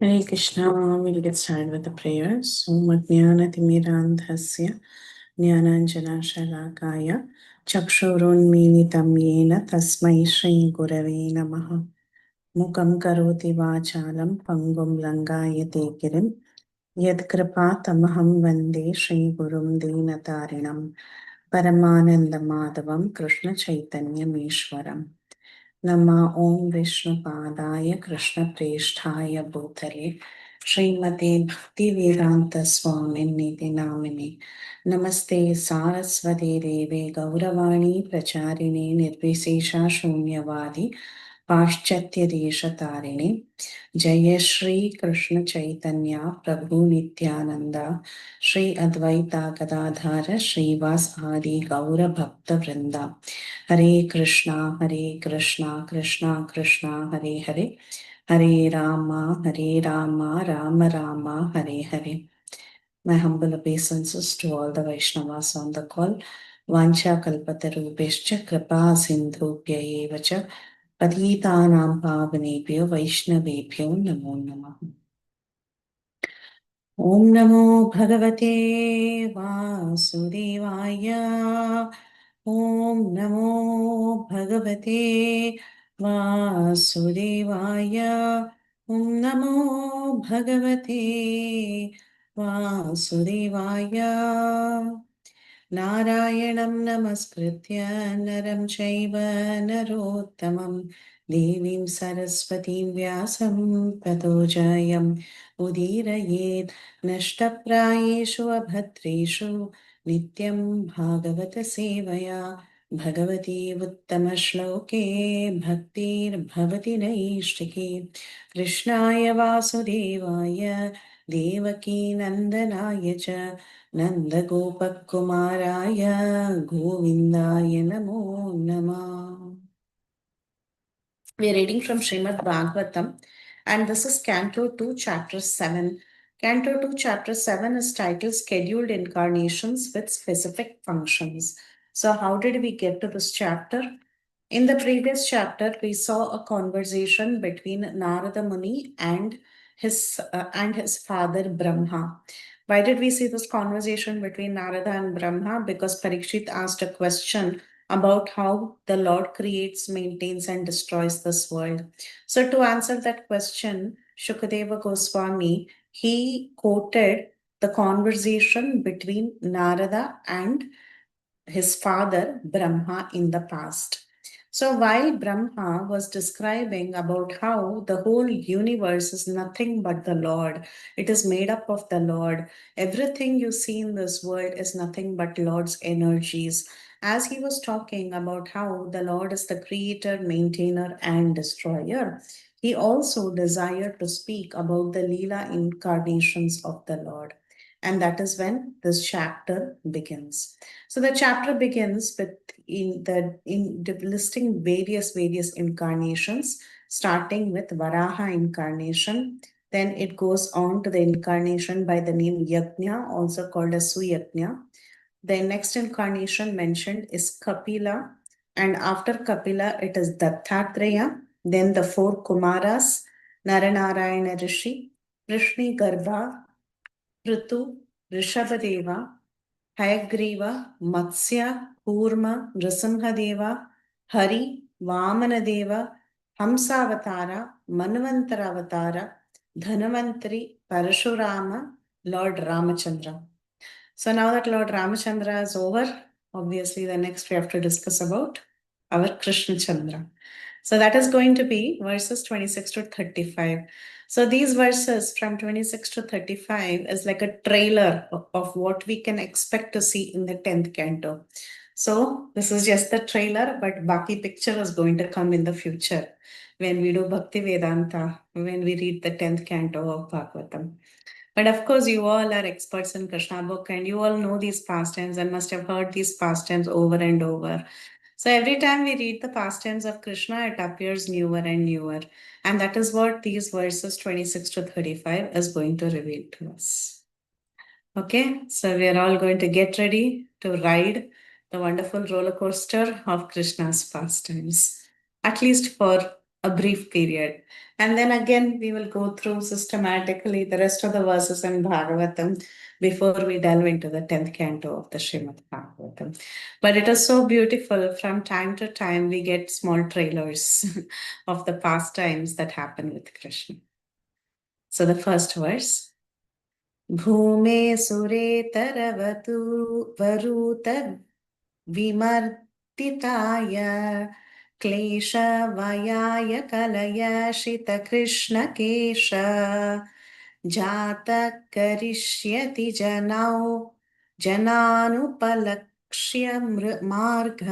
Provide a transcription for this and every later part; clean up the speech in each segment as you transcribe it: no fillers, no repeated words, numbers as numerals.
Hare Krishna, we'll get started with the prayers. Om Ajnanatimidandhasya Jnananjana Shalakaya Chakshurunmilitam Yena Tasmai Shri Gurave Namaha Mukam Karoti Vachalam Pangum Langayate Girim Yadkripa Tamaham Vande Shri Gurum Dinatarinam Paramananda Madhavam Krishna Chaitanya Meshwaram Nama Om Vishnu Padaya Krishna Presthaya Bhutale Srimate Bhakti Vedanta Swami Niti Namini Namaste Saraswati Deve Gauravani Pracharini Nirvisesha Shunyavadi Paschatya Desha Tarini Jaya Shri Krishna Chaitanya Prabhu Nityananda Shri Advaita Gadadhara Shri Vasadi Gaura Bhakta Vrinda Hare Krishna, Krishna Krishna, Hare Hare, Hare Rama, Rama Rama, Hare Hare. My humble obeisances to all the Vaishnavas on the call. Vancha kalpatarubhescha kripa sindhubhya eva cha patitanam pavanebhyo vaishnavebhyo namo namah. ॐ नमो भगवते वासुदेवाय ॐ नमो भगवते वासुदेवाय ॐ नमो भगवते वासुदेवाय नारायणं नमस्कृत्य नरं चैव नरोत्तमं देवीं सरस्वतीं व्यासं ततो जयम् उदीरयेत् नष्टप्रायेषु अभद्रेषु नित्यं भागवतसेवया भगवती उत्तमश्लोके भक्तिर्भवति नैष्टिकी कृष्णाय वासुदेवाय देवकीनन्दनाय च नन्दगोपकुमाराय गोविन्दाय नमो नमः. We are reading from Srimad Bhagavatam, and this is Canto 2, Chapter 7. Canto 2, Chapter 7 is titled Scheduled Incarnations with Specific Functions. So, how did we get to this chapter? In the previous chapter, we saw a conversation between Narada Muni and his father Brahma. Why did we see this conversation between Narada and Brahma? Because Parikshit asked a question about how the Lord creates, maintains, and destroys this world. So, to answer that question, Shukadeva Goswami he quoted the conversation between Narada and his father Brahma in the past. So while Brahma was describing about how the whole universe is nothing but the Lord, it is made up of the Lord. Everything you see in this world is nothing but Lord's energies. As he was talking about how the Lord is the creator, maintainer, and destroyer, he also desired to speak about the Leela incarnations of the Lord. And that is when this chapter begins. So the chapter begins with listing various incarnations, starting with Varaha incarnation. Then it goes on to the incarnation by the name Yajna, also called as Suyajna. The next incarnation mentioned is Kapila, and after Kapila it is Dattatreya. Then the four Kumaras, Naranarayana Rishi, Vrishni Garbha, Prithu, Rishabhadeva, Hayagriva, Matsya, Kurma, Nrisimhadeva, Hari, Vamanadeva, Hamsavatara, Manvantaravatara, Dhanavantari, Parashurama, Lord Ramachandra. So now that Lord Ramachandra is over, obviously the next we have to discuss about our Krishna Chandra. So that is going to be verses 26 to 35. So these verses from 26 to 35 is like a trailer of what we can expect to see in the 10th canto. So this is just the trailer, but Baki picture is going to come in the future when we do Bhakti Vedanta, when we read the 10th canto of Bhagavatam. But of course, you all are experts in Krishna book and you all know these pastimes and must have heard these pastimes over and over. So every time we read the pastimes of Krishna, it appears newer and newer. And that is what these verses 26 to 35 is going to reveal to us. Okay, so we are all going to get ready to ride the wonderful roller coaster of Krishna's pastimes, at least for a brief period. And then again, we will go through systematically the rest of the verses in Bhagavatam before we delve into the 10th canto of the Srimad Bhagavatam. But it is so beautiful. From time to time, we get small trailers of the pastimes that happen with Krishna. So the first verse. Bhume sure taravatu varuta vimartitaya क्लेशवयाय कलयशितकृष्णकेश जातः करिष्यति जनानुपलक्ष्य मार्ग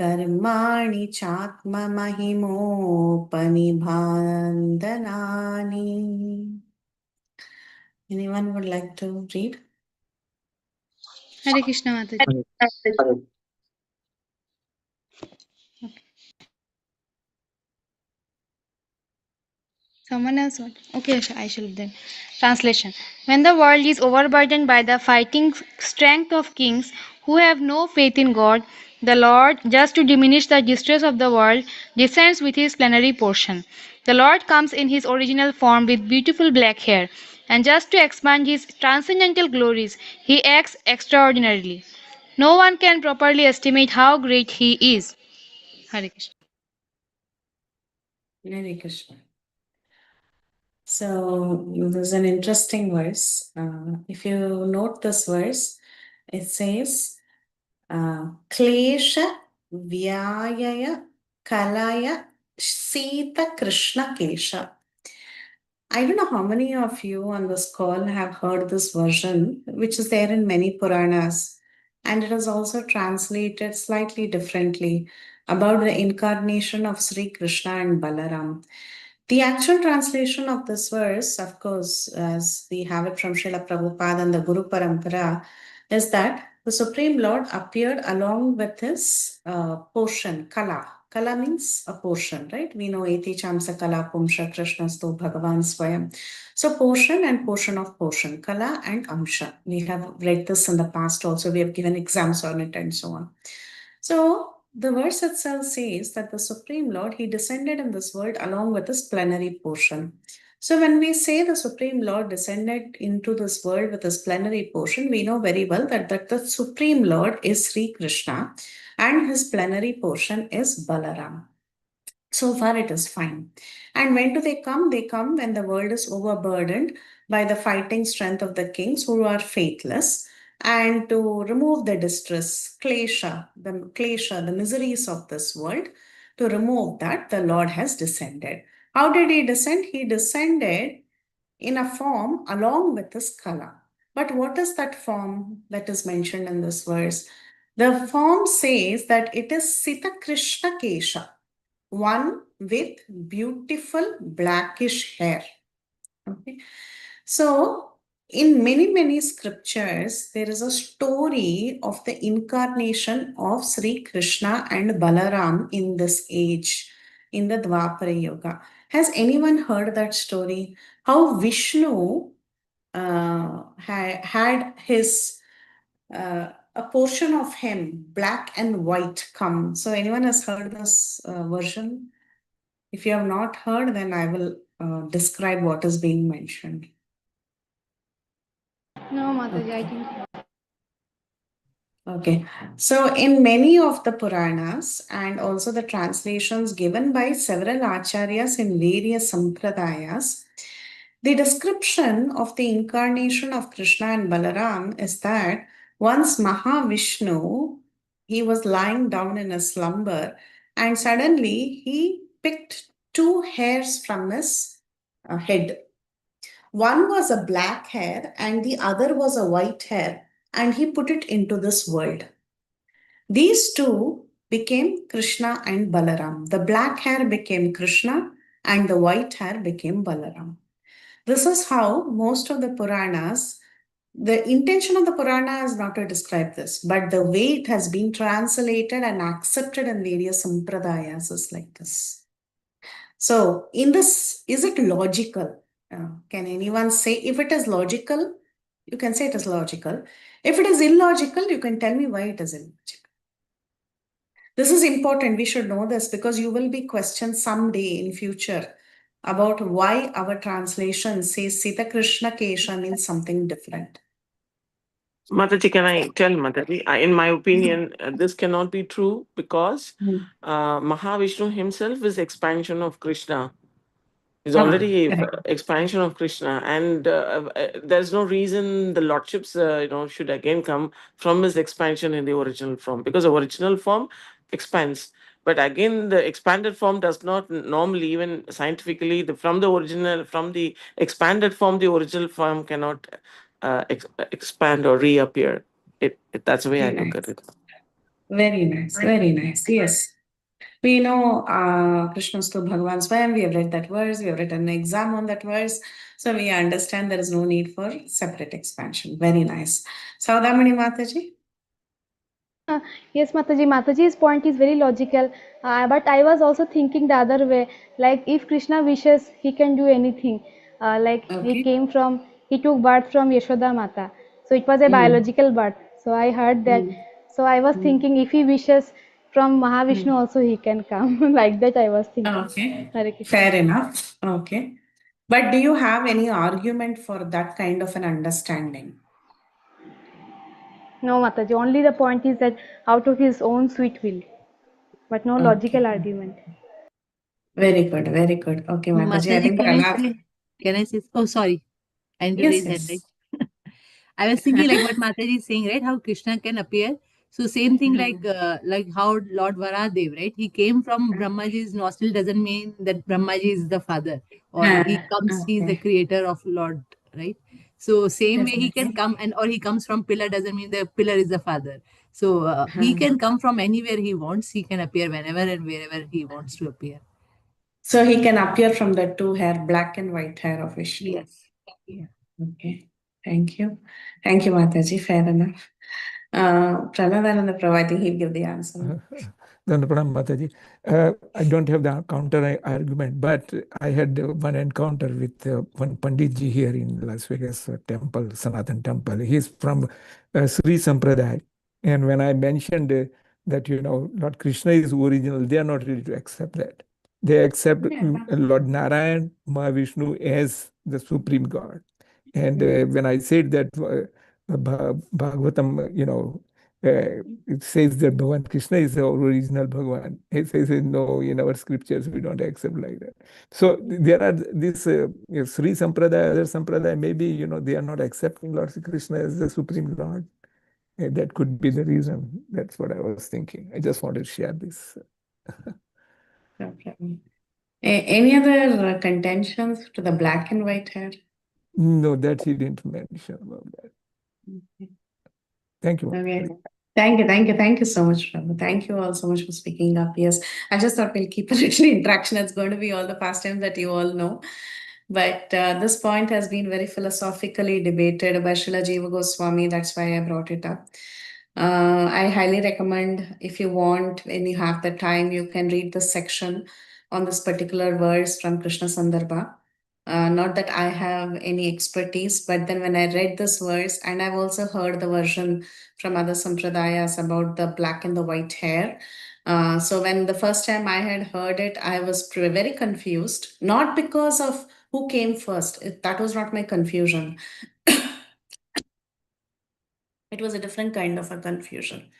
कर्माणि चात्ममहिमोपनिबन्धनानि. Anyone would like to read? Hare Krishna Mataji. Someone else want? Okay, I shall then. Translation. When the world is overburdened by the fighting strength of kings who have no faith in God, the Lord, just to diminish the distress of the world, descends with his plenary portion. The Lord comes in his original form with beautiful black hair, and just to expand his transcendental glories, he acts extraordinarily. No one can properly estimate how great he is. Hare Krishna. Hare Krishna. So there's an interesting verse. If you note this verse, it says, Klesha Vyayaya Kalaya Sita Krishna Kesha. I don't know how many of you on this call have heard this version, which is there in many Puranas, and it is also translated slightly differently about the incarnation of Sri Krishna and Balaram. The actual translation of this verse, of course, as we have it from Srila Prabhupada and the Guru Parampara, is that the Supreme Lord appeared along with his portion, Kala. Kala means a portion, right? We know Eti Chamsa Kala Pumsha Krishna Sto Bhagavan Swayam. So portion and portion of portion, Kala and Amsha. We have read this in the past also. We have given exams on it and so on. So the verse itself says that the Supreme Lord, he descended in this world along with his plenary portion. So when we say the Supreme Lord descended into this world with his plenary portion, we know very well that the Supreme Lord is Sri Krishna and his plenary portion is Balaram. So far, it is fine. And when do they come? They come when the world is overburdened by the fighting strength of the kings who are faithless. And to remove the distress, klesha, the miseries of this world, to remove that, the Lord has descended. How did he descend? He descended in a form along with his kala. But what is that form that is mentioned in this verse? The form says that it is Sita Krishna Kesha, one with beautiful blackish hair. Okay. So, in many scriptures, there is a story of the incarnation of Sri Krishna and Balaram in this age, in the Dwapara Yuga. Has anyone heard that story? How Vishnu had his a portion of him, black and white, come. So, anyone has heard this version? If you have not heard, then I will describe what is being mentioned. No, Mataji, I think. Okay, so in many of the Puranas and also the translations given by several acharyas in various sampradayas, the description of the incarnation of Krishna and Balaram is that once Mahavishnu, he was lying down in a slumber and suddenly he picked two hairs from his head. One was a black hair and the other was a white hair, and he put it into this world. These two became Krishna and Balaram. The black hair became Krishna and the white hair became Balaram. This is how most of the Puranas, the intention of the Purana is not to describe this, but the way it has been translated and accepted in various sampradayas is like this. So, in this, is it logical? Can anyone say if it is logical? You can say it is logical. If it is illogical, you can tell me why it is illogical. This is important. We should know this because you will be questioned someday in future about why our translation says Sita Krishna Kesha means something different. Mataji, can I tell Mataji? In my opinion, this cannot be true because Mahavishnu himself is expansion of Krishna. Is already expansion of Krishna, and there's no reason the lordships, should again come from his expansion in the original form, because the original form expands. But again, the expanded form does not normally, even scientifically, from the expanded form, the original form cannot expand or reappear. That's the way I look at it. Very nice, very nice. Yes. We know Krishnastu Bhagavan Swayam, we have read that verse, we have written an exam on that verse. So we understand there is no need for separate expansion. Very nice. Saudamani Mataji? Yes, Mataji. Mataji's point is very logical, but I was also thinking the other way. Like, if Krishna wishes, he can do anything. He took birth from Yashoda Mata, so it was a biological birth. So I heard that. So I was thinking, if he wishes from Mahavishnu, also he can come. Like that, I was thinking. Okay. Hare Krishna. Fair enough. Okay. But do you have any argument for that kind of an understanding? No, Mataji. Only the point is that out of his own sweet will, but no logical argument. Very good, very good. Okay, Mataji, I think can I say? Oh, sorry. I need to Yes, raise hand, yes. right? I was thinking like what Mataji is saying, right? How Krishna can appear. So same thing like how Lord Varadev, right? He came from Brahmaji's nostril doesn't mean that Brahmaji is the father, or he is the creator of Lord, right? So same way he can come or he comes from pillar doesn't mean the pillar is the father. So he can come from anywhere he wants. He can appear whenever and wherever he wants to appear. So he can appear from the two hair, black and white hair of Vishnu. Yes. Yeah. Okay. Thank you. Thank you, Mataji. Fair enough. Pranadananda providing he'll give the answer. Pranam Mataji. I don't have the counter argument, but I had one encounter with one Panditji here in Las Vegas temple, Sanatan temple. He's from Sri Sampradaya. And when I mentioned that, Lord Krishna is original, they are not ready to accept that. They accept Lord Narayan, Mahavishnu as the supreme God. And when I said that Bhagavatam, it says that Bhagavan Krishna is the original Bhagavan. It says, no, in our scriptures, we don't accept like that. So there are this Sri Sampradaya, other Sampradaya, maybe, they are not accepting Lord Krishna as the supreme Lord. That could be the reason. That's what I was thinking. I just wanted to share this. Any other contentions to the black and white hair? No, that he didn't mention about that. Okay. Thank you. Okay. Thank you so much, Prabhu. Thank you all so much for speaking up. Yes, I just thought we'll keep a little interaction. It's going to be all the pastime that you all know. But this point has been very philosophically debated by Srila Jiva Goswami. That's why I brought it up. I highly recommend, if you want, when you have the time, you can read the section on this particular verse from Krishna Sandarbha. Not that I have any expertise, but then when I read this verse, and I've also heard the version from other sampradayas about the black and the white hair. So when the first time I had heard it, I was very confused, not because of who came first. That was not my confusion. It was a different kind of a confusion.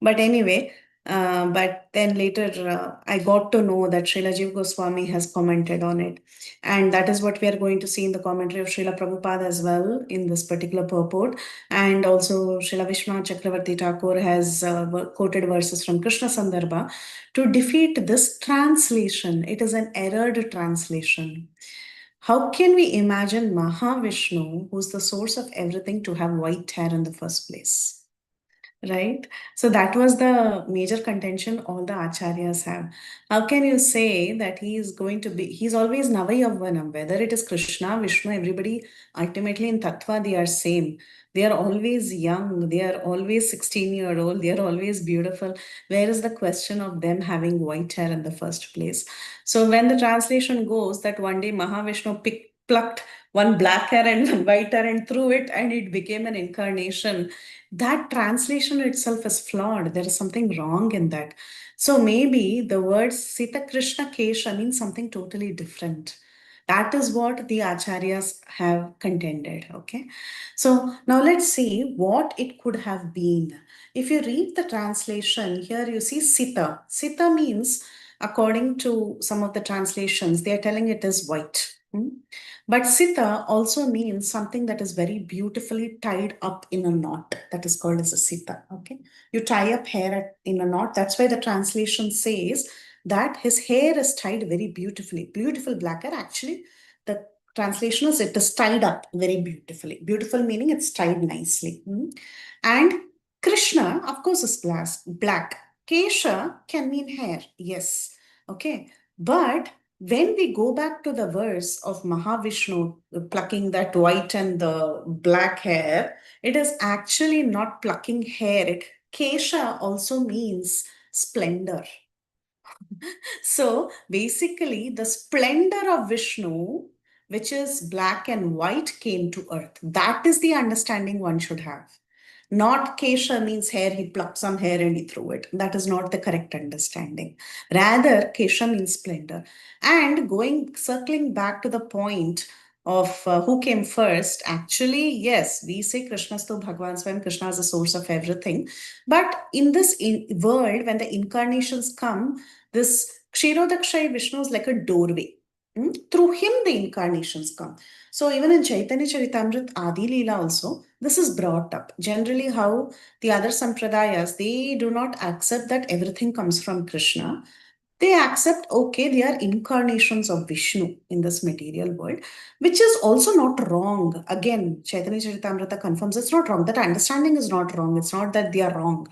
But anyway, but then later I got to know that Srila Jiva Goswami has commented on it. And that is what we are going to see in the commentary of Srila Prabhupada as well in this particular purport. And also Srila Vishwanath Chakravarti Thakur has quoted verses from Krishna Sandarbha to defeat this translation. It is an errored translation. How can we imagine Mahavishnu, who's the source of everything, to have white hair in the first place? Right? So that was the major contention all the acharyas have. How can you say that he's always Navayavvanam, whether it is Krishna, Vishnu, everybody, ultimately in Tattva, they are same. They are always young, they are always 16-year-old, they are always beautiful. Where is the question of them having white hair in the first place? So when the translation goes that one day Mahavishnu plucked one black hair and one white hair and threw it and it became an incarnation. That translation itself is flawed. There is something wrong in that. So maybe the words Sita Krishna Kesha means something totally different. That is what the acharyas have contended. Okay. So now let's see what it could have been. If you read the translation, here you see Sita. Sita means, according to some of the translations, they are telling it is white. But Sita also means something that is very beautifully tied up in a knot. That is called as a Sita. Okay. You tie up hair in a knot. That's why the translation says that his hair is tied very beautifully. Beautiful black hair. Actually, the translation is it is tied up very beautifully. Beautiful meaning it's tied nicely. And Krishna, of course, is black. Kesha can mean hair. Yes. Okay. But when we go back to the verse of Mahavishnu plucking that white and the black hair, it is actually not plucking hair. Kesha also means splendor. So basically, the splendor of Vishnu, which is black and white, came to earth. That is the understanding one should have. Not Kesha means hair, he plucked some hair and he threw it. That is not the correct understanding. Rather, Kesha means splendor. And circling back to the point of who came first, actually, yes, we say Krishnastu Bhagwan Swam, Krishna is the source of everything. But in this world, when the incarnations come, this Kshirodakshay Vishnu is like a doorway. Through him, the incarnations come. So even in Chaitanya Charitamrita Adi Leela also, this is brought up. Generally, how the other sampradayas, they do not accept that everything comes from Krishna. They accept, okay, they are incarnations of Vishnu in this material world, which is also not wrong. Again, Chaitanya Charitamrita confirms it's not wrong. That understanding is not wrong. It's not that they are wrong.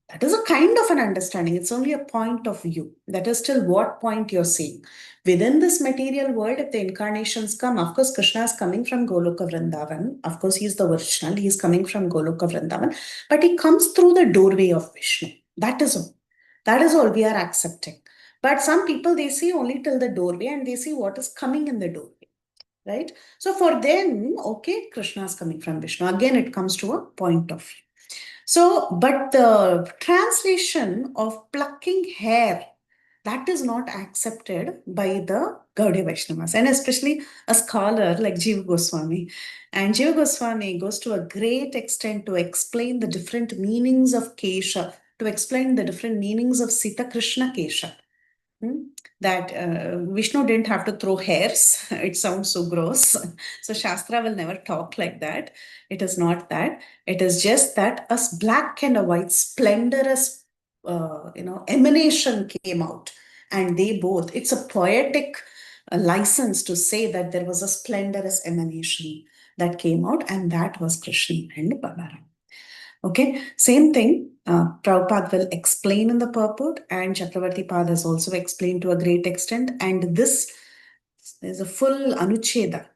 That is a kind of an understanding. It's only a point of view. That is still what point you're seeing. Within this material world, if the incarnations come, of course, Krishna is coming from Goloka Vrindavan. Of course, he's the original. He's coming from Goloka Vrindavan. But he comes through the doorway of Vishnu. That is all. That is all we are accepting. But some people, they see only till the doorway and they see what is coming in the doorway. Right? So for them, okay, Krishna is coming from Vishnu. Again, it comes to a point of view. So, but the translation of plucking hair, that is not accepted by the Gaudiya Vaishnavas, and especially a scholar like Jiva Goswami. And Jiva Goswami goes to a great extent to explain the different meanings of Kesha, to explain the different meanings of Sita Krishna Kesha. That Vishnu didn't have to throw hairs. It sounds so gross. So Shastra will never talk like that. It is not that. It is just that a black and a white splendorous, emanation came out. And they both, it's a poetic license to say that there was a splendorous emanation that came out, and that was Krishna and Balaram. Okay, same thing. Prabhupada will explain in the purport, and Chakravarti Pad has also explained to a great extent. And this is a full Anucheda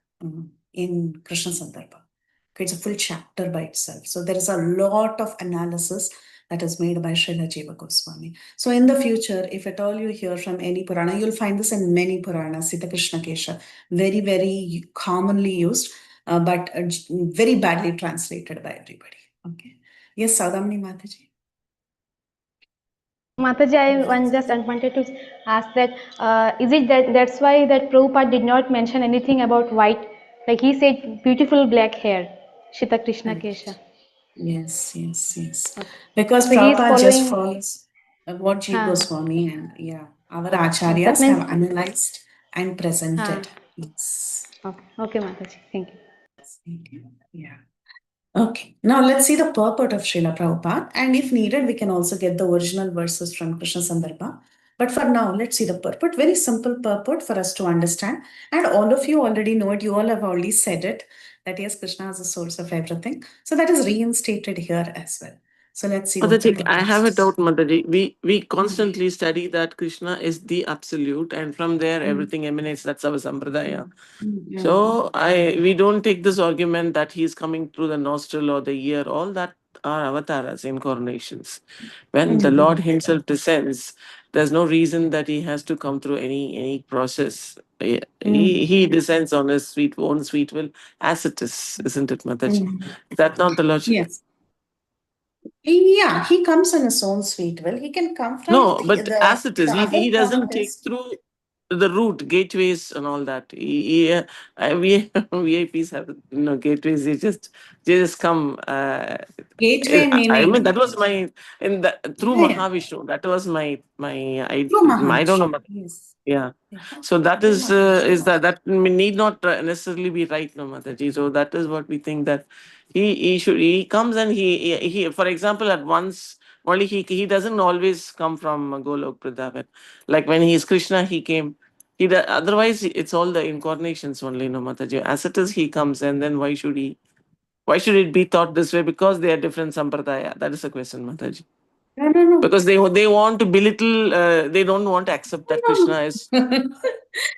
in Krishna Sandarbha. Okay, it's a full chapter by itself. So there is a lot of analysis that is made by Srila Jiva Goswami. So in the future, if at all you hear from any Purana, you'll find this in many Puranas, Sita Krishna Kesha, very, very commonly used, but very badly translated by everybody. Okay. Yes, Saudamni Mataji. Mataji, I wanted to ask that is it that's why that Prabhupada did not mention anything about white, like he said beautiful black hair, Shita Krishna Kesha. Yes. Because So he is Prabhupada just following. follows what Jiva Goswami and our acharyas that means, have analyzed and presented. Yes. Okay, Mataji, thank you. Yeah. Okay, now let's see the purport of Srila Prabhupada, and if needed, we can also get the original verses from Krishna Sandarbha. But for now, let's see the purport. Very simple purport for us to understand. And all of you already know it. You all have already said it, that yes, Krishna is the source of everything. So that is reinstated here as well. So let's see. Mataji, I have a doubt, Mataji. We constantly study that Krishna is the absolute, and from there everything emanates. That's our sampradaya. So we don't take this argument that he's coming through the nostril or the ear. All that are avatars, incarnations. When the Lord Himself descends, there's no reason that He has to come through any process. He descends on His own sweet will as it is, isn't it, Mataji? Is that not the logic? Yes. Yeah, he comes in his own sweet will. He can come from No, but as it is, the he other doesn't point take is through the route, gateways, and all that. We VIPs have gateways. They just come. gateway I mean, meaning that was my through yeah, Mahavishnu. That was my through I don't know. Mahavishnu. Yes. Yeah. Yeah. So that Through is Mahavishnu. that need not necessarily be right, no, Mataji. So that is what we think that he comes and he for example at once only he doesn't always come from Golok Vrindavan. Like when he is Krishna, he came. Otherwise it's all the incarnations only, no, Mataji. As it is, he comes, and then why should he? Why should it be taught this way? Because they are different sampradaya. That is the question, Mataji. No. Because they want to belittle. They don't want to accept that Krishna is.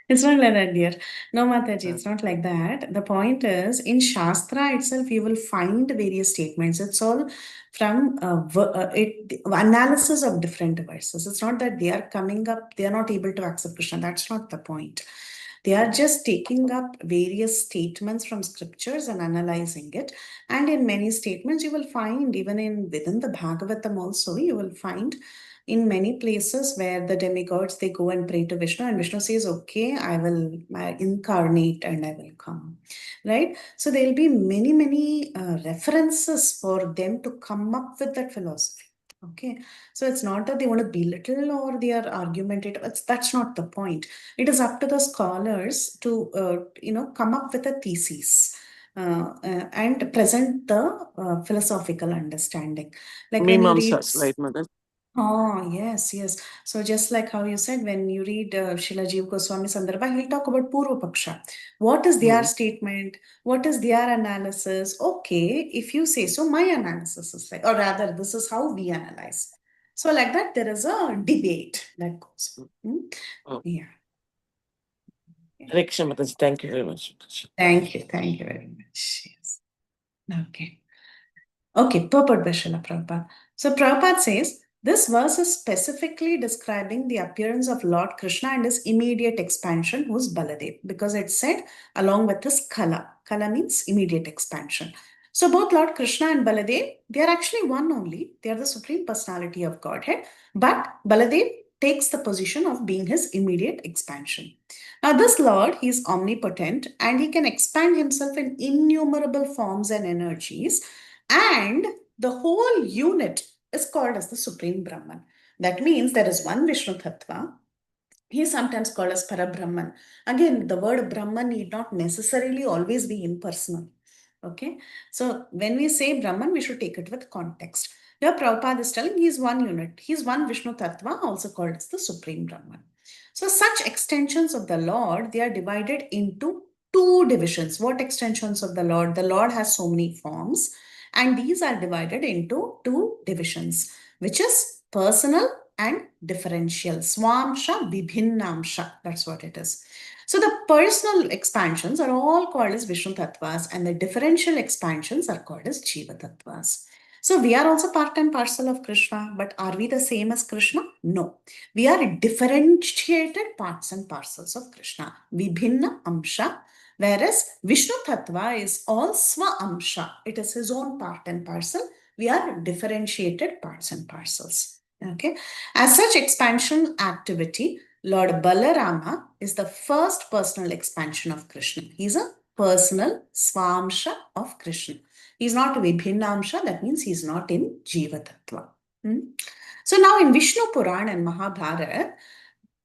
It's not like that, dear. No, Mataji, it's not like that. The point is, in Shastra itself, you will find various statements. It's all from analysis of different verses. It's not that they are coming up, they are not able to accept Krishna. That's not the point. They are just taking up various statements from scriptures and analyzing it. And in many statements, you will find, even within the Bhagavatam also, you will find in many places where the demigods, they go and pray to Vishnu, and Vishnu says, okay, I will incarnate and I will come, right? So there will be many references for them to come up with that philosophy. Okay, so it's not that they want to belittle or they are argumentative. That's not the point. It is up to the scholars to come up with a thesis and present the philosophical understanding. Like when you read Mimamsas, right, Mother? Oh, yes. So just like how you said, when you read Srila Jiva Goswami Sandarbha, he'll talk about Purva Paksha. What is their statement? What is their analysis? Okay, if you say so, my analysis is like, or rather, this is how we analyze. So like that, there is a debate that goes. Oh. Yeah. Hare Krishna, Mataji. Thank you very much. Thank you very much. Yes. Okay, purport by Srila Prabhupada. So Prabhupada says, this verse is specifically describing the appearance of Lord Krishna and his immediate expansion, who's Baladev, because it said along with his Kala. Kala means immediate expansion. So both Lord Krishna and Baladev, they are actually one only. They are the Supreme Personality of Godhead. But Baladev takes the position of being his immediate expansion. Now this Lord, he is omnipotent and he can expand himself in innumerable forms and energies. And the whole unit is called as the Supreme Brahman. That means there is one Vishnu Tattva. He is sometimes called as Parabrahman. Again, the word Brahman need not necessarily always be impersonal. Okay, so when we say Brahman, we should take it with context. Here, Prabhupada is telling he is one unit. He is one Vishnu Tattva, also called as the Supreme Brahman. So, such extensions of the Lord, they are divided into two divisions. What extensions of the Lord? The Lord has so many forms, and these are divided into two divisions, which is personal and differential. Swamsha, Vibhinnamsha. That's what it is. So the personal expansions are all called as Vishnu Tattvas, and the differential expansions are called as Jiva Tattvas. So we are also part and parcel of Krishna, but are we the same as Krishna? No. We are differentiated parts and parcels of Krishna. Vibhinna Amsha. Whereas Vishnu Tattva is all Swa Amsha. It is his own part and parcel. We are differentiated parts and parcels. Okay. As such expansion activity, Lord Balarama is the first personal expansion of Krishna. He's a personal Swamsha of Krishna. He's not Vibhinnamsha, that means he's not in Jiva Tattva. So now in Vishnu Puran and Mahabharata,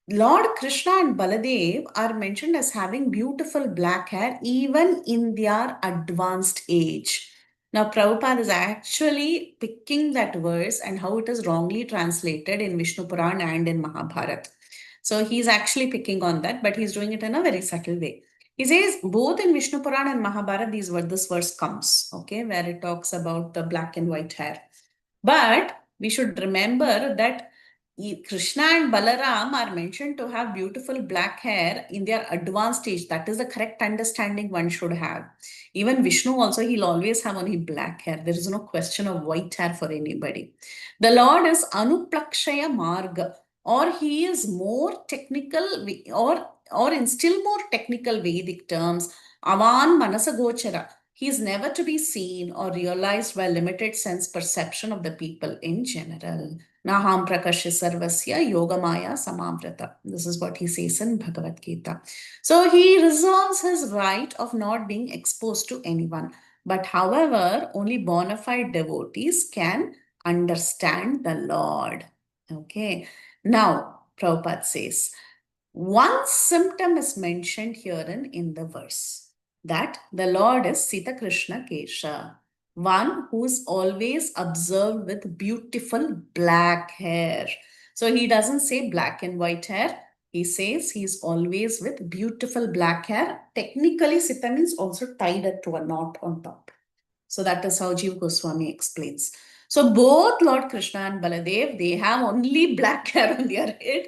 Lord Krishna and Baladev are mentioned as having beautiful black hair even in their advanced age. Now, Prabhupada is actually picking that verse and how it is wrongly translated in Vishnu Puran and in Mahabharata. So he's actually picking on that, but he's doing it in a very subtle way. He says both in Vishnu Puran and Mahabharata, this verse comes, okay, where it talks about the black and white hair. But we should remember that Krishna and Balaram are mentioned to have beautiful black hair in their advanced stage. That is the correct understanding one should have. Even Vishnu also, he'll always have only black hair. There is no question of white hair for anybody. The Lord is Anuplakshaya Marga, or he is more technical, or in still more technical Vedic terms, Avan Manasagochara. He is never to be seen or realized by limited sense perception of the people in general. Naham prakashya sarvasya yogamaya samamrita. This is what he says in Bhagavad Gita. So he reserves his right of not being exposed to anyone. But however, only bona fide devotees can understand the Lord. Okay. Now, Prabhupada says, one symptom is mentioned herein in the verse, that the Lord is Sita Krishna Kesha, one who is always observed with beautiful black hair. So he doesn't say black and white hair. He says he's always with beautiful black hair. Technically, Sita means also tied up to a knot on top. So that is how Jiva Goswami explains. So both Lord Krishna and Baladev, they have only black hair on their head,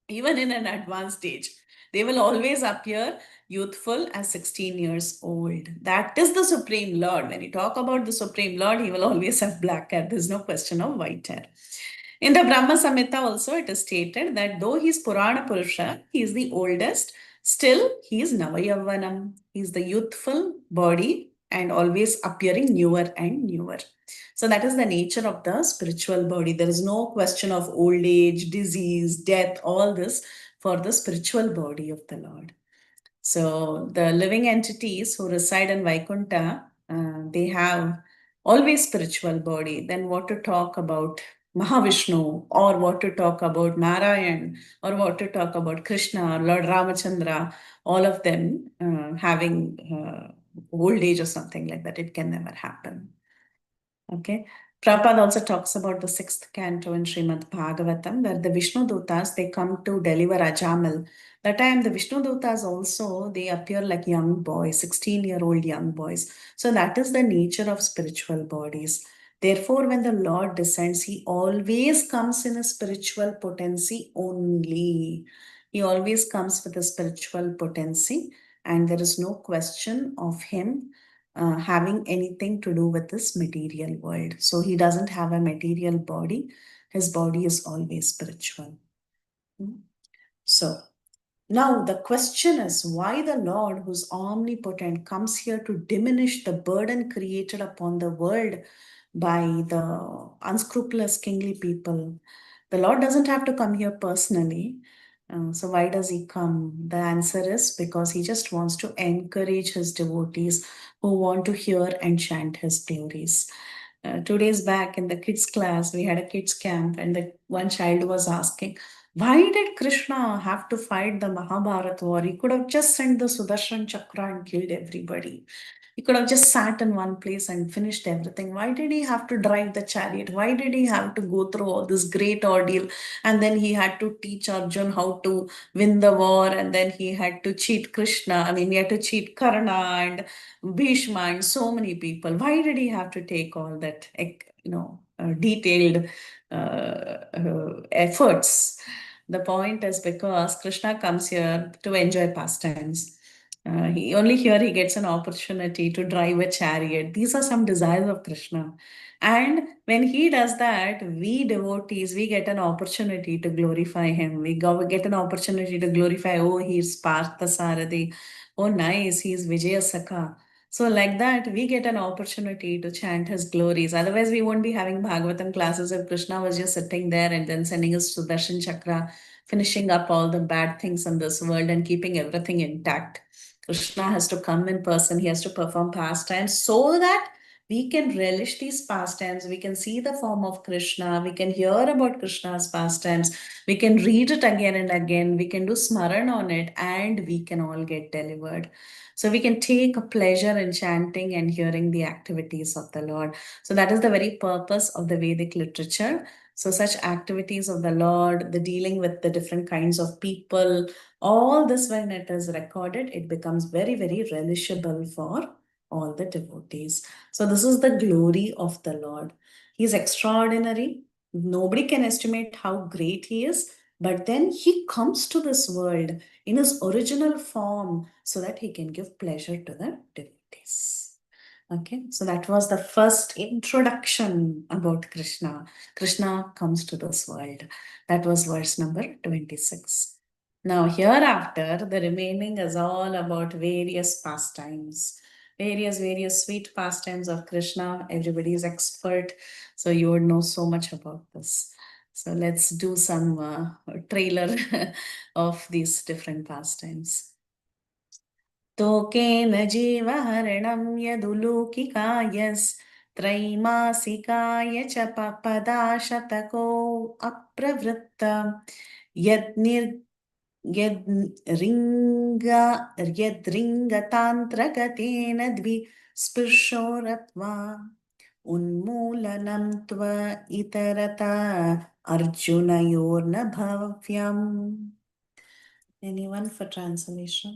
even in an advanced stage. They will always appear youthful as 16 years old. That is the Supreme Lord. When you talk about the Supreme Lord, he will always have black hair. There's no question of white hair. In the Brahma Samhita also, it is stated that though he is Purana Purusha, he is the oldest, still he is Navayavanam. He is the youthful body and always appearing newer and newer. So that is the nature of the spiritual body. There is no question of old age, disease, death, all this for the spiritual body of the Lord. So the living entities who reside in Vaikuntha, they have always spiritual body. Then what to talk about Mahavishnu, or what to talk about Narayan, or what to talk about Krishna, Lord Ramachandra, all of them having old age or something like that. It can never happen. Okay. Prabhupada also talks about the 6th canto in Srimad Bhagavatam, where the Vishnu Dutas, they come to deliver Ajamal. That time, the Vishnu Dutas also, they appear like young boys, 16-year-old young boys. So that is the nature of spiritual bodies. Therefore, when the Lord descends, he always comes in a spiritual potency only. He always comes with a spiritual potency, and there is no question of him having anything to do with this material world. So he doesn't have a material body. His body is always spiritual. So now the question is, why the Lord, who's omnipotent, comes here to diminish the burden created upon the world by the unscrupulous kingly people? The Lord doesn't have to come here personally. So why does he come? The answer is because he just wants to encourage his devotees who want to hear and chant his glories. 2 days back in the kids class, we had a kids camp, and the one child was asking, why did Krishna have to fight the Mahabharata war? He could have just sent the Sudarshan Chakra and killed everybody. He could have just sat in one place and finished everything. Why did he have to drive the chariot? Why did he have to go through all this great ordeal? And then he had to teach Arjun how to win the war, and then he had to cheat Krishna. I mean, he had to cheat Karna and Bhishma and so many people. Why did he have to take all that, detailed efforts? The point is because Krishna comes here to enjoy pastimes. He only here he gets an opportunity to drive a chariot. These are some desires of Krishna. And when he does that, we devotees, we get an opportunity to glorify him. We get an opportunity to glorify, oh, he's Partha Sarathi. Oh, nice, he's Vijaya Sakha. So like that, we get an opportunity to chant his glories. Otherwise, we won't be having Bhagavatam classes if Krishna was just sitting there and then sending us Sudarshan Chakra, finishing up all the bad things in this world and keeping everything intact. Krishna has to come in person. He has to perform pastimes so that we can relish these pastimes. We can see the form of Krishna. We can hear about Krishna's pastimes. We can read it again and again. We can do smaran on it, and we can all get delivered. So we can take a pleasure in chanting and hearing the activities of the Lord. So that is the very purpose of the Vedic literature. So such activities of the Lord, the dealing with the different kinds of people, all this, when it is recorded, it becomes very, very relishable for all the devotees. So this is the glory of the Lord. He is extraordinary. Nobody can estimate how great he is, but then he comes to this world in his original form so that he can give pleasure to the devotees. Okay, so that was the first introduction about Krishna. Krishna comes to this world. That was verse number 26. Now, hereafter, the remaining is all about various pastimes, various sweet pastimes of Krishna. Everybody is expert, so you would know so much about this. So let's do some trailer of these different pastimes. तोकेन जीवहरणं यदुलूकिकायस्त्रैमासिकाय च पदाशतको अप्रवृत्त यद्रिङ्गतान्त्रगतेन द्विस्पृशो रत्वा उन्मूलनं त्व इतरता अर्जुनयोर्न भव्यम्. Anyone for translation?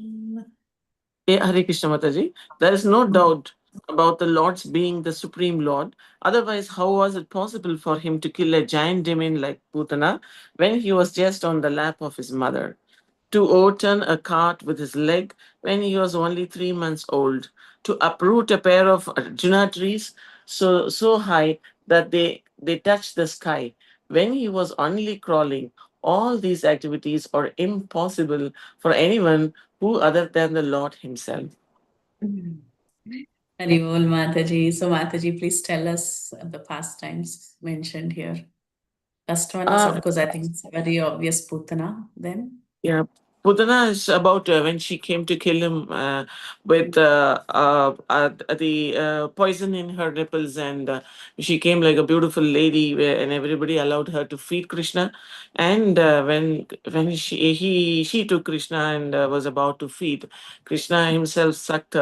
Hare Krishna Mataji. There is no doubt about the Lord's being the Supreme Lord. Otherwise, how was it possible for him to kill a giant demon like Putana when he was just on the lap of his mother? To overturn a cart with his leg when he was only 3 months old? To uproot a pair of Arjuna trees so high that they touched the sky when he was only crawling? All these activities are impossible for anyone who other than the Lord himself. Haribol Mataji. So Mataji, please tell us the pastimes mentioned here. First one is, of course, I think it's very obvious, Putana. Then? Yeah, Pudana is about when she came to kill him with the poison in her nipples, and she came like a beautiful lady, and everybody allowed her to feed Krishna. And when she took Krishna and was about to feed, Krishna himself sucked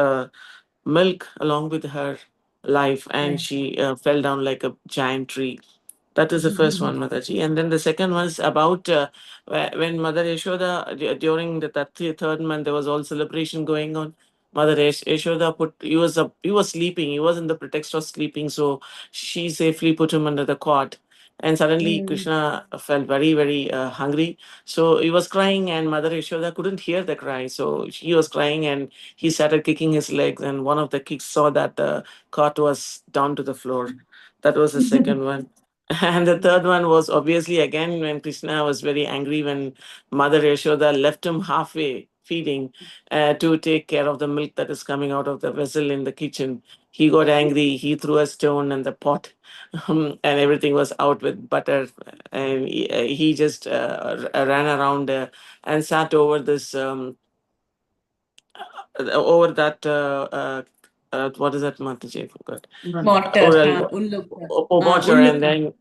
milk along with her life, and she fell down like a giant tree. That is the first one, Mataji. And then the second one is about when Mother Yashoda, during the third month, there was all celebration going on. Mother Yashoda he was sleeping. He was in the pretext of sleeping. So she safely put him under the cot. And suddenly Krishna felt very, very hungry. So he was crying, and Mother Yashoda couldn't hear the cry. So he was crying, and he started kicking his legs. And one of the kicks saw that the cot was down to the floor. That was the second one. And the third one was obviously again when Krishna was very angry when Mother Yashoda left him halfway feeding to take care of the milk that is coming out of the vessel in the kitchen. He got angry. He threw a stone in the pot, and everything was out with butter. And he just ran around and sat over this over that what is that, Mataji? I forgot. Water. Water, and then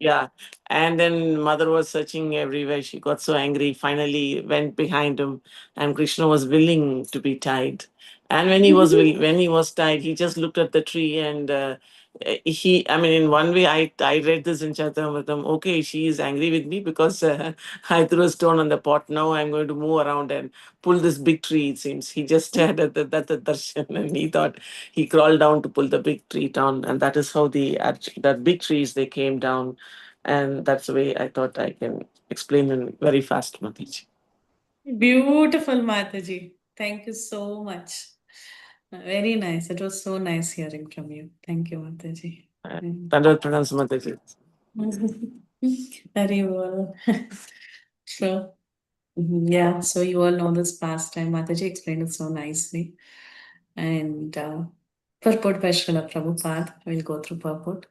and then Mother was searching everywhere. She got so angry, finally went behind him, and Krishna was willing to be tied. And when he was tied, he just looked at the tree, and I mean, in one way, I read this in Chaitanya. Okay, she is angry with me because I threw a stone on the pot. Now I'm going to move around and pull this big tree. It seems he just stared at the darshan, and he thought he crawled down to pull the big tree down, and that is how that big trees they came down, and that's the way I thought I can explain in very fast, Mataji. Beautiful, Mataji. Thank you so much. Very nice. It was so nice hearing from you. Thank you, Mataji. Tandoor pranams, Mataji. Very well. Sure. Yeah, so you all know this pastime. Mataji explained it so nicely. And purport by Srila Prabhupada. We'll go through purport.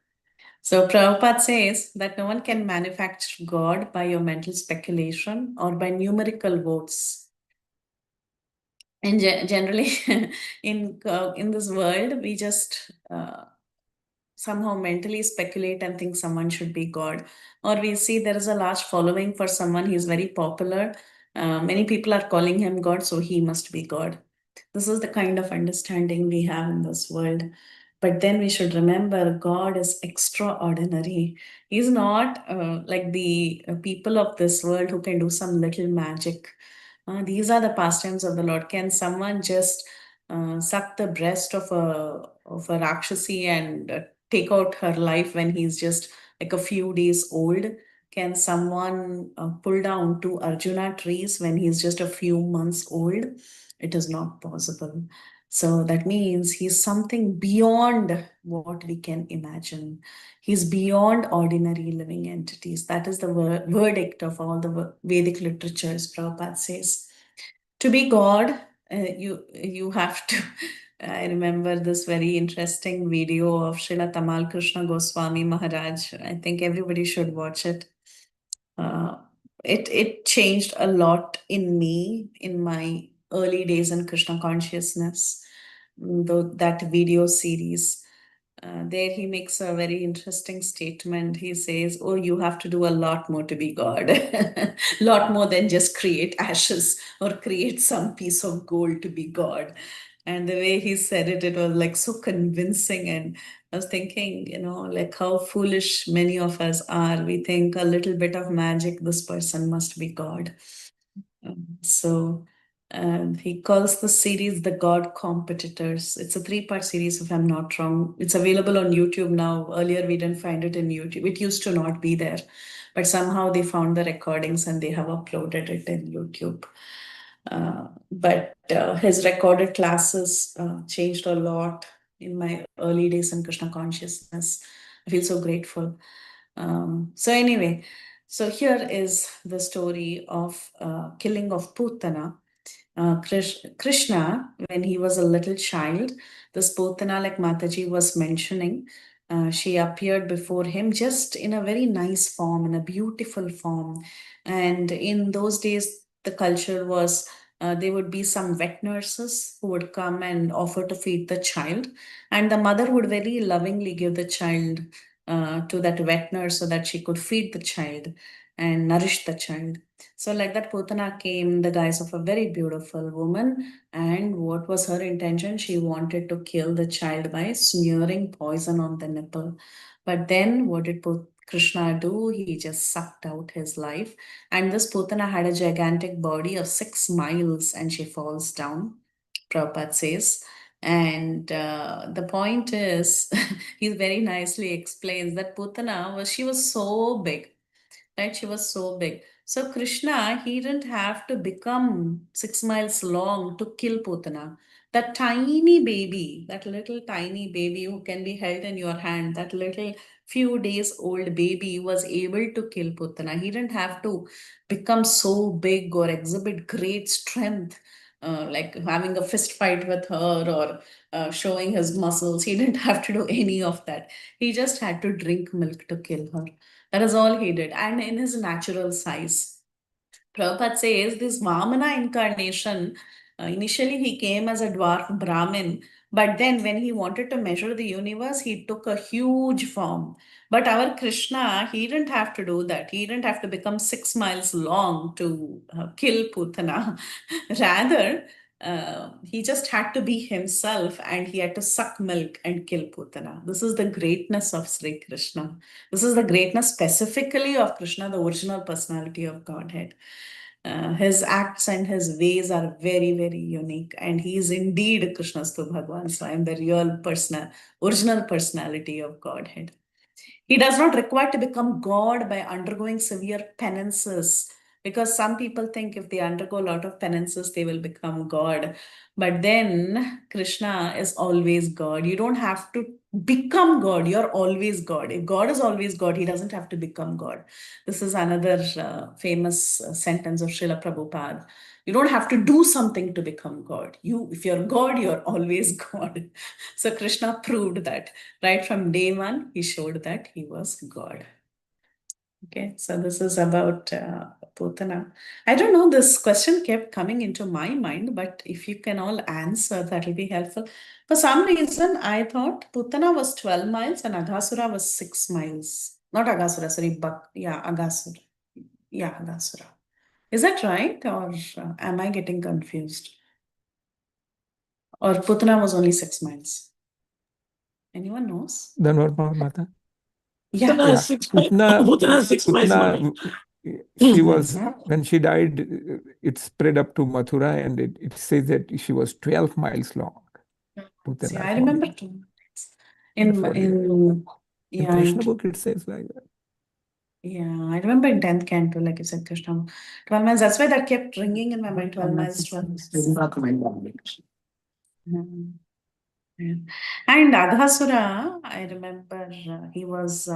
So Prabhupada says that no one can manufacture God by your mental speculation or by numerical votes. And generally, in this world, we just somehow mentally speculate and think someone should be God. Or we see there is a large following for someone, he's very popular. Many people are calling him God, so he must be God. This is the kind of understanding we have in this world. But then we should remember God is extraordinary. He's not like the people of this world who can do some little magic. These are the pastimes of the Lord. Can someone just suck the breast of a Rakshasi and take out her life when he's just like a few days old? can someone pull down two Arjuna trees when he's just a few months old? It is not possible. So that means he's something beyond what we can imagine. He's beyond ordinary living entities. That is the verdict of all the Vedic literatures, Prabhupada says. To be God, you have to. I remember this very interesting video of Srila Tamal Krishna Goswami Maharaj. I think everybody should watch it. It changed a lot in me in my early days in Krishna consciousness. Though that video series, there he makes a very interesting statement. He says, "Oh, you have to do a lot more to be God, lot more than just create ashes or create some piece of gold to be God." And the way he said it was like so convincing. And I was thinking, like how foolish many of us are. We think a little bit of magic, this person must be God. So he calls the series The God Competitors. It's a 3-part series, if I'm not wrong. It's available on YouTube now. Earlier, we didn't find it in YouTube. It used to not be there. But somehow they found the recordings and they have uploaded it in YouTube. But his recorded classes changed a lot in my early days in Krishna consciousness. I feel so grateful. So anyway, so here is the story of killing of Putana. Krishna, when he was a little child, this Putana, like Mataji was mentioning, she appeared before him just in a very nice form, in a beautiful form. And in those days, the culture was there would be some vet nurses who would come and offer to feed the child. And the mother would very lovingly give the child to that vet nurse so that she could feed the child and nourish the child. So, like that, Putana came in the guise of a very beautiful woman. And what was her intention? She wanted to kill the child by smearing poison on the nipple. But then, what did Krishna do? He just sucked out his life. And this Putana had a gigantic body of 6 miles and she falls down, Prabhupada says. And the point is, he very nicely explains that Putana she was so big, right? She was so big. So Krishna, he didn't have to become 6 miles long to kill Putana. That tiny baby, that little tiny baby who can be held in your hand, that little few days old baby was able to kill Putana. He didn't have to become so big or exhibit great strength, like having a fist fight with her or showing his muscles. He didn't have to do any of that. He just had to drink milk to kill her. That is all he did, and in his natural size. Prabhupada says this Vamana incarnation, initially he came as a dwarf Brahmin, but then when he wanted to measure the universe, he took a huge form. But our Krishna, he didn't have to do that. He didn't have to become 6 miles long to kill Putana. Rather, he just had to be himself and he had to suck milk and kill Putana. This is the greatness of Sri Krishna. This is the greatness specifically of Krishna, the original personality of Godhead. His acts and his ways are very, very unique. And he is indeed Krishna's to Bhagwan. So I am the real original personality of Godhead. He does not require to become God by undergoing severe penances, because some people think if they undergo a lot of penances, they will become God. But then Krishna is always God. You don't have to become God. You're always God. If God is always God, he doesn't have to become God. This is another famous sentence of Srila Prabhupada. You don't have to do something to become God. If you're God, you're always God. So Krishna proved that. Right from day one, he showed that he was God. Okay, so this is about Putana. I don't know, this question kept coming into my mind, but if you can all answer, that will be helpful. For some reason, I thought Putana was 12 miles and Aghasura was 6 miles. Not Aghasura, sorry, Aghasura. Yeah, Aghasura. Is that right? Or am I getting confused? Or Putana was only 6 miles? Anyone knows? Then what about Mata? Yeah. Putana is 6 miles. Putana is 6 miles, mommy. She was, when she died, it spread up to Mathura, and it says that she was 12 miles long. See, Putana I told remember me. 2 miles. In In Krishna yeah, book, it says like that. Yeah, I remember in 10th canto, like you said, Krishna. 12 miles. That's why that kept ringing in my mind. 12 miles, 12 miles. Mhm. Yeah. And Aghasura, I remember he was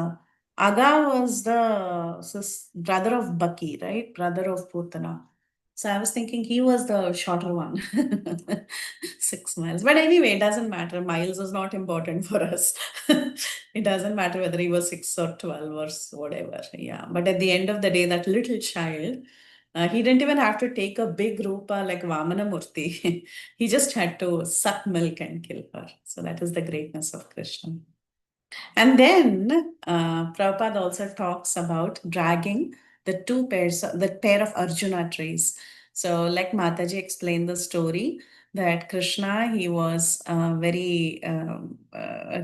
Agha was the brother of Baki, right? Brother of Putana. So I was thinking he was the shorter one, 6 miles. But anyway, it doesn't matter. Miles is not important for us. It doesn't matter whether he was 6 or 12 or whatever. Yeah. But at the end of the day, that little child, he didn't even have to take a big rupa like Vamana Murthy. He just had to suck milk and kill her. So that is the greatness of Krishna. And then Prabhupada also talks about dragging the pair of Arjuna trees. So, like Mataji explained the story that Krishna,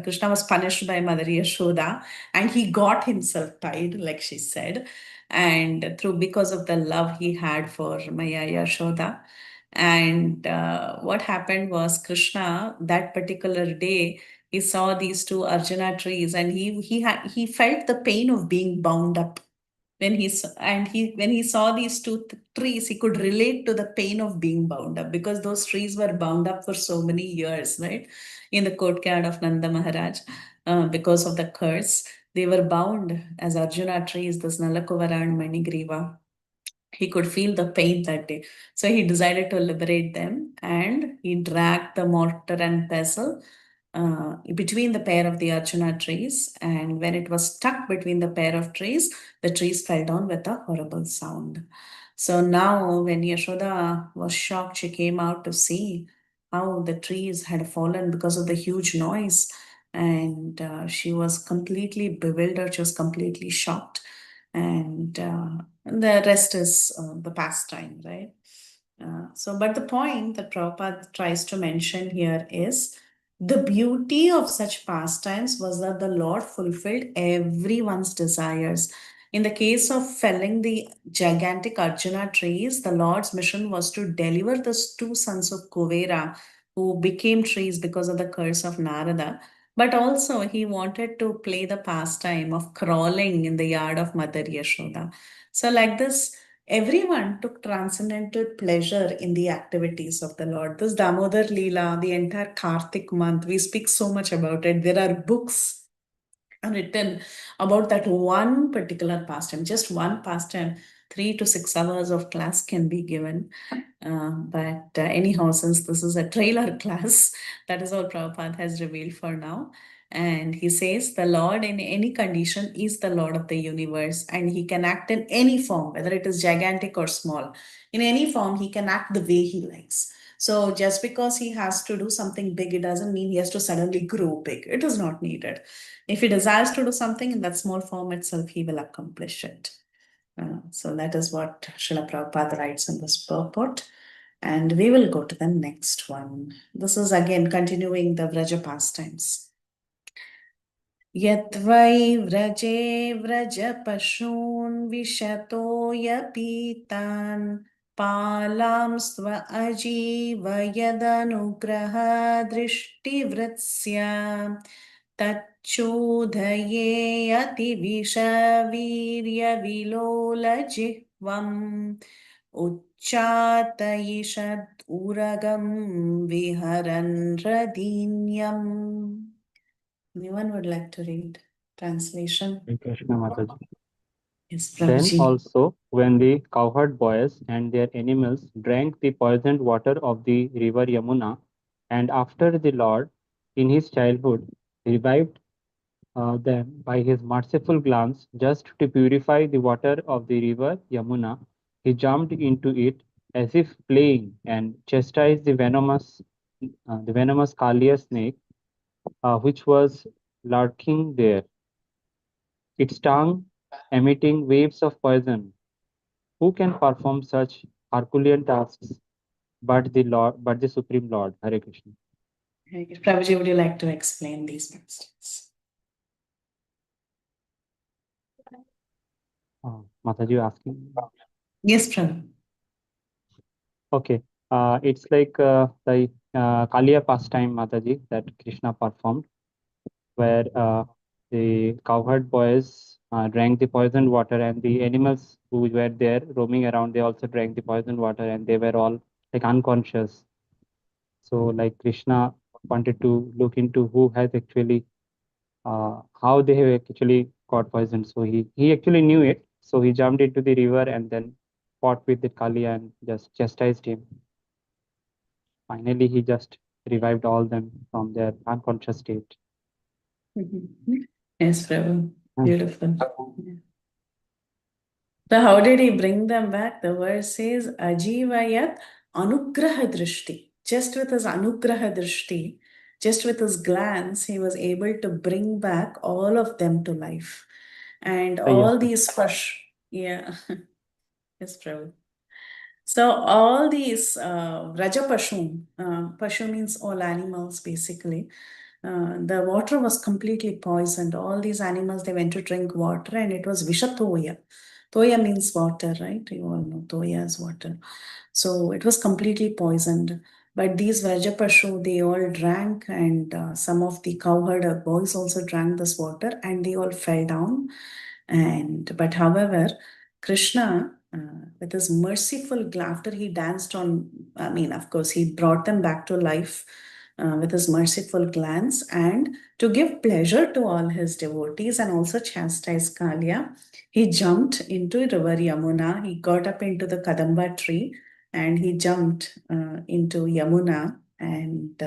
Krishna was punished by Mother Yashoda, and he got himself tied, like she said, and because of the love he had for Maya Yashoda. And what happened was Krishna that particular day he saw these two Arjuna trees, and he felt the pain of being bound up. When he saw these two trees, he could relate to the pain of being bound up because those trees were bound up for so many years, right? In the courtyard of Nanda Maharaj, because of the curse, they were bound as Arjuna trees, this Nalakuvara and Manigriva. He could feel the pain that day. So he decided to liberate them, and he dragged the mortar and pestle between the pair of the Arjuna trees. And when it was stuck between the pair of trees, the trees fell down with a horrible sound. So now, when Yashoda was shocked, she came out to see how the trees had fallen because of the huge noise. And she was completely bewildered, she was completely shocked. And the rest is the pastime, right? But the point that Prabhupada tries to mention here is the beauty of such pastimes was that the Lord fulfilled everyone's desires. In the case of felling the gigantic Arjuna trees, the Lord's mission was to deliver the two sons of Kuvera who became trees because of the curse of Narada. But also, he wanted to play the pastime of crawling in the yard of Mother Yashoda. So, like this, everyone took transcendental pleasure in the activities of the Lord. This Damodar Leela, the entire Kartik month, we speak so much about it. There are books written about that one particular pastime, just one pastime. 3 to 6 hours of class can be given. But anyhow, since this is a trailer class, that is all Prabhupada has revealed for now. And he says the Lord in any condition is the Lord of the universe, and he can act in any form, whether it is gigantic or small. In any form, he can act the way he likes. So just because he has to do something big, it doesn't mean he has to suddenly grow big. It is not needed. If he desires to do something in that small form itself, he will accomplish it. So that is what Srila Prabhupada writes in this purport. And we will go to the next one. This is again continuing the Vraja pastimes. Yatvai vraje vraja pashun vishato yapitan palam sva ajiva yadanugraha drishtivratsya तच्चोदये अतिविषवीर्यविलोलजिह्वम् उच्चातयिषद् उरगं विहरन् रदीन्यम्. Anyone would like to read translation? Hare Krishna Mataji. Yes, Then Prabhuji. also, when the cowherd boys and their animals drank the poisoned water of the river Yamuna, and after the Lord, in his childhood, revived them by his merciful glance just to purify the water of the river Yamuna, he jumped into it as if playing and chastised the venomous Kalia snake, which was lurking there. Its tongue emitting waves of poison. Who can perform such Herculean tasks but the Supreme Lord? Hare Krishna. Prabhuji, would you like to explain these passages? Mataji, you asking? Yes, Prabhu. Okay. It's like the Kaliya pastime, Mataji, that Krishna performed, where the cowherd boys drank the poisoned water, and the animals who were there roaming around, they also drank the poisoned water, and they were all like unconscious. So like Krishna wanted to look into who has actually how they have actually got poisoned. So he actually knew it. So he jumped into the river and then fought with the Kali and just chastised him. Finally, he just revived all them from their unconscious state. Yes, Prabhu. Hmm. Beautiful. Yeah. So how did he bring them back? The verse says, Ajivayat Anugraha Drishti. Just with his Anugraha Drishti, just with his glance, he was able to bring back all of them to life. And all these yeah. Yes, Prabhu. So all these Rajapashu, Pashu means all animals basically. The water was completely poisoned. All these animals, they went to drink water and it was Vishatoya. Toya means water, right? You all know Toya is water. So it was completely poisoned. But these Vrajapashu, they all drank, and some of the cowherd boys also drank this water, and they all fell down. But however, Krishna, with his merciful laughter, he danced on. I mean, of course, he brought them back to life with his merciful glance, and to give pleasure to all his devotees and also chastise Kalia, he jumped into river Yamuna. He got up into the Kadamba tree and he jumped into Yamuna, and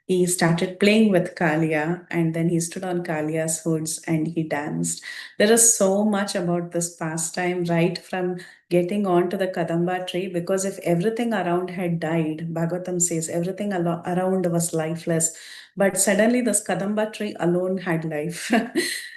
he started playing with Kalia, and then he stood on Kalia's hoods and he danced. There is so much about this pastime, right from getting onto the Kadamba tree, because if everything around had died, Bhagavatam says everything around was lifeless, but suddenly this Kadamba tree alone had life.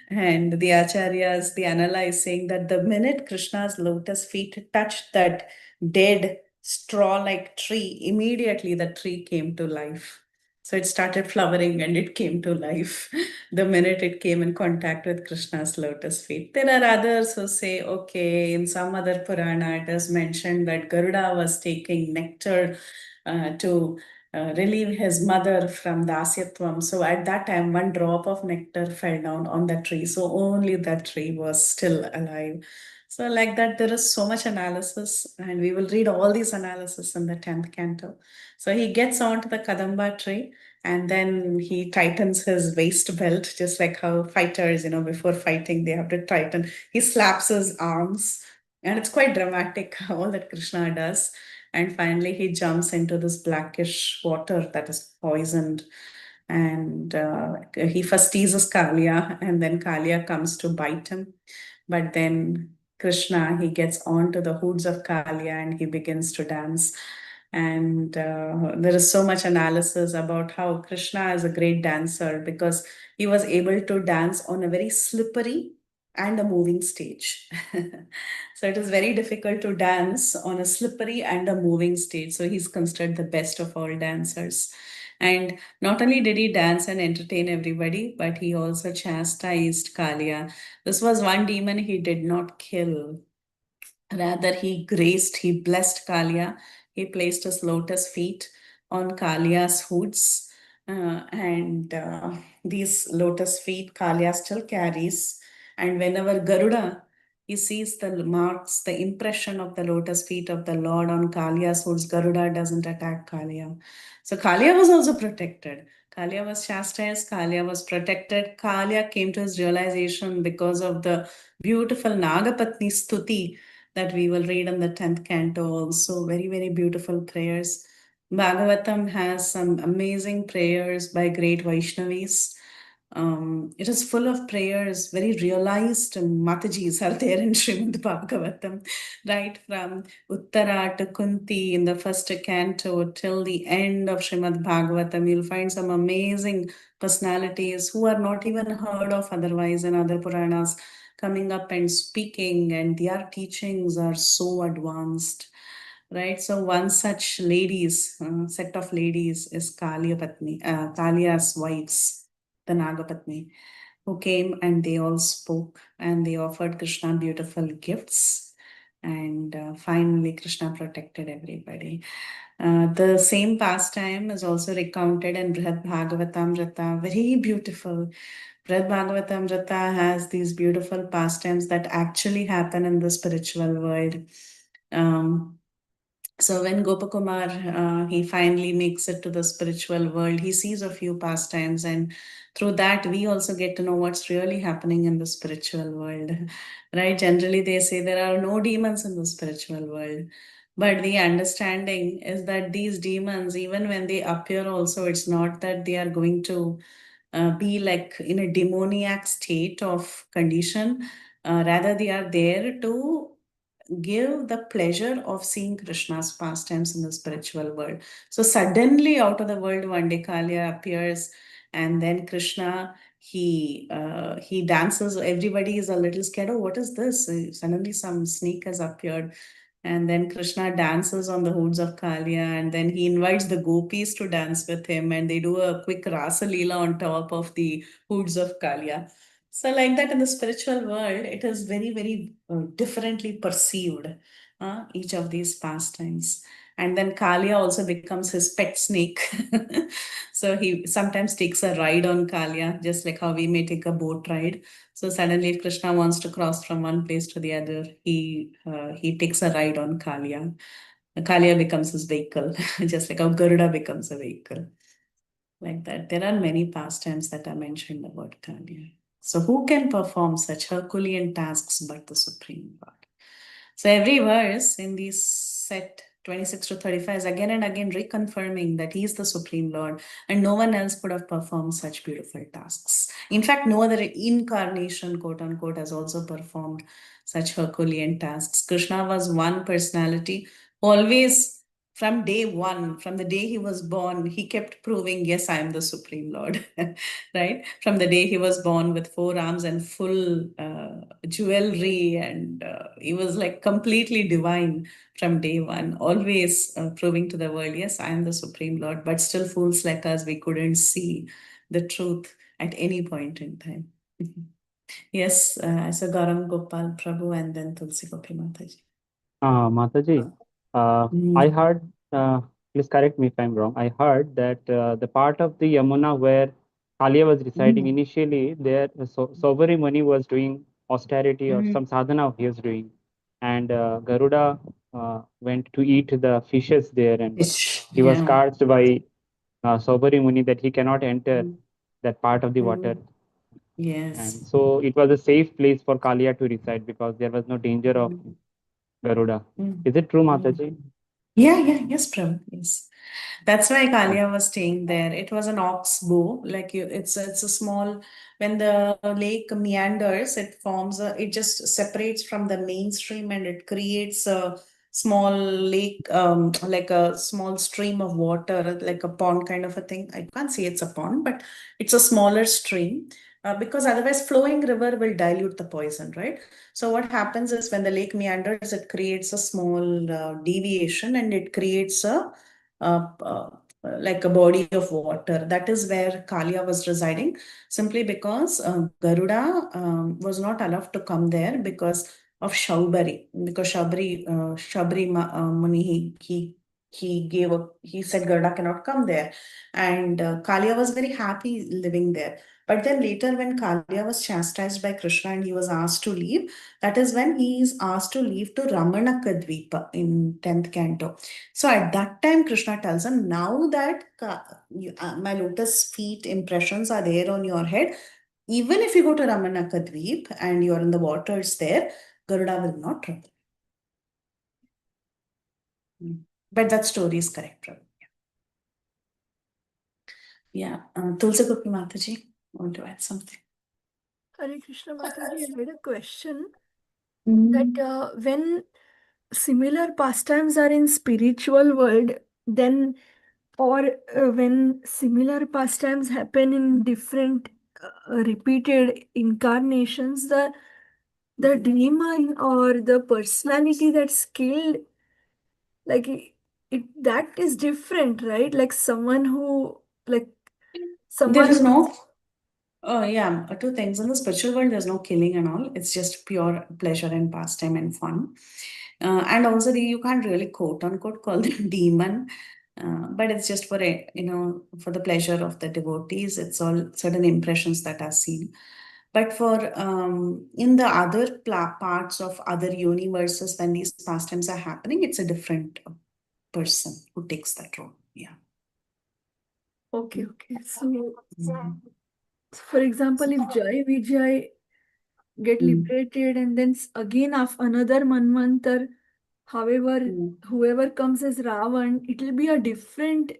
And the acharyas, they analyze saying that the minute Krishna's lotus feet touched that dead straw-like tree, immediately the tree came to life. So it started flowering and it came to life the minute it came in contact with Krishna's lotus feet. There are others who say, okay, in some other Purana, it is mentioned that Garuda was taking nectar to relieve his mother from dasyatvam. So at that time, one drop of nectar fell down on the tree. So only that tree was still alive. So like that, there is so much analysis, and we will read all these analysis in the 10th canto. So he gets onto the Kadamba tree, and then he tightens his waist belt, just like how fighters, before fighting, they have to tighten. He slaps his arms, and it's quite dramatic, all that Krishna does. And finally, he jumps into this blackish water that is poisoned. And he first teases Kalia, and then Kalia comes to bite him. But then Krishna, he gets onto the hoods of Kalia and he begins to dance. And there is so much analysis about how Krishna is a great dancer because he was able to dance on a very slippery and a moving stage. So it is very difficult to dance on a slippery and a moving stage. So he's considered the best of all dancers. And not only did he dance and entertain everybody, but he also chastised Kalia. This was one demon he did not kill. Rather, he graced, he blessed Kalia. He placed his lotus feet on Kalia's hoods. And these lotus feet Kalia still carries. And whenever Garuda, he sees the marks, the impression of the lotus feet of the Lord on Kalia's hoods, Garuda doesn't attack Kalia. So Kalia was also protected. Kalia was chastised, Kalia was protected. Kalia came to his realization because of the beautiful Nagapatni Stuti that we will read in the 10th canto also. Very, very beautiful prayers. Bhagavatam has some amazing prayers by great Vaishnavis. It is full of prayers, very realized Matajis are there in Srimad Bhagavatam, right from Uttara to Kunti in the first canto till the end of Srimad Bhagavatam. You'll find some amazing personalities who are not even heard of otherwise in other Puranas coming up and speaking, and their teachings are so advanced, right? So one such set of ladies is Kalia's wives, the Nagapatni, who came and they all spoke and they offered Krishna beautiful gifts. And finally, Krishna protected everybody. The same pastime is also recounted in Brihad Bhagavatamrita, very beautiful. Brad Bhagavatamrita has these beautiful pastimes that actually happen in the spiritual world. So when Gopakumar, he finally makes it to the spiritual world, he sees a few pastimes, and through that we also get to know what's really happening in the spiritual world, right? Generally, they say there are no demons in the spiritual world, but the understanding is that these demons, even when they appear, also it's not that they are going to be like in a demoniac state of condition. Rather, they are there to give the pleasure of seeing Krishna's pastimes in the spiritual world. So suddenly out of the world one day Kalia appears, and then Krishna, he dances. Everybody is a little scared. Oh, what is this? Suddenly some snake has appeared. And then Krishna dances on the hoods of Kalia, and then he invites the gopis to dance with him, and they do a quick Rasa Leela on top of the hoods of Kalia. So, like that, in the spiritual world, it is very, very differently perceived, each of these pastimes. And then Kalia also becomes his pet snake. So, he sometimes takes a ride on Kalia, just like how we may take a boat ride. So, suddenly, if Krishna wants to cross from one place to the other, he takes a ride on Kalia. Kalia becomes his vehicle, just like how Garuda becomes a vehicle. Like that. There are many pastimes that are mentioned about Kalia. So who can perform such Herculean tasks but the Supreme Lord? So every verse in this set 26 to 35 is again and again reconfirming that he is the Supreme Lord and no one else could have performed such beautiful tasks. In fact, no other incarnation, quote unquote, has also performed such Herculean tasks. Krishna was one personality, always from day one, from the day he was born, he kept proving, yes, I am the Supreme Lord, right? From the day he was born with 4 arms and full jewelry, and he was like completely divine from day one, always proving to the world, yes, I am the Supreme Lord. But still, fools like us, we couldn't see the truth at any point in time. Yes, so Garam Gopal Prabhu and then Tulsi Gopi Mataji. Mataji, I heard, please correct me if I'm wrong. I heard that the part of the Yamuna where Kalia was residing initially, there Sobari Muni was doing austerity or some sadhana he was doing, and Garuda went to eat the fishes there, and he was charged by Sobari Muni that he cannot enter that part of the water. Yes. And so it was a safe place for Kalia to reside because there was no danger of Garuda. Is it true, Mataji? Yeah, yes, Prabhu, yes. That's why Kalia was staying there. It was an oxbow, like it's a small. When the lake meanders, it just separates from the mainstream and it creates a small lake, like a small stream of water, like a pond kind of a thing. I can't say it's a pond, but it's a smaller stream. Because otherwise flowing river will dilute the poison, right? So what happens is when the lake meanders, it creates a small deviation and it creates uh, uh, like a body of water. That is where Kalia was residing, simply because Garuda was not allowed to come there because of Shaubari. Because Shabri Muni, he said Garuda cannot come there. And Kalia was very happy living there. But then later, when Kalia was chastised by Krishna and he was asked to leave, that is when he is asked to leave to Ramanaka Dvipa in 10th canto. So at that time, Krishna tells him, now that my lotus feet impressions are there on your head, even if you go to Ramanaka Dvip and you're in the waters there, Garuda will not trouble. But that story is correct, Prabhu. Yeah. Tulsi Gopi Mataji, want to add something? Hare Krishna Mataji, I had a question that when similar pastimes are in spiritual world, then or when similar pastimes happen in different repeated incarnations, the demon or the personality that's killed, like that is different, right? Like someone who like There is someone no, yeah, 2 things. In the spiritual world, there's no killing and all. It's just pure pleasure and pastime and fun. And also, you can't really quote unquote call them demon. But it's just for for the pleasure of the devotees. It's all certain impressions that are seen. But for in the other parts of other universes, when these pastimes are happening, it's a different person who takes that role. Yeah. Okay. So, for example, if Jai Vijay get liberated and then again of another Manvantar, however, whoever comes as Ravan, it will be a different,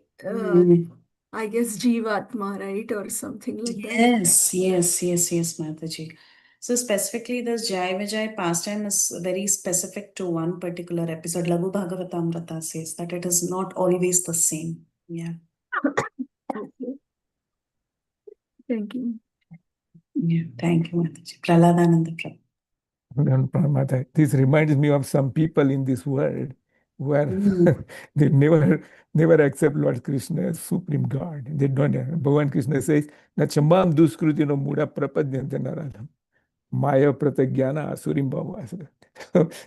I guess, Jivatma, right? Or something like that. Yes, Mataji. So specifically, this Jai Vijay pastime is very specific to one particular episode. Laghu Bhagavatamrita says that it is not always the same. Yeah. Okay. Thank you. Yeah, thank you, Mataji. Praladananda Prabhu. This reminds me of some people in this world where they never accept Lord Krishna as Supreme God. They don't. Bhagavan Krishna says, Nachambam duskrutino muda prapadyante naradham. Maya pratagyana asurim bhavasana.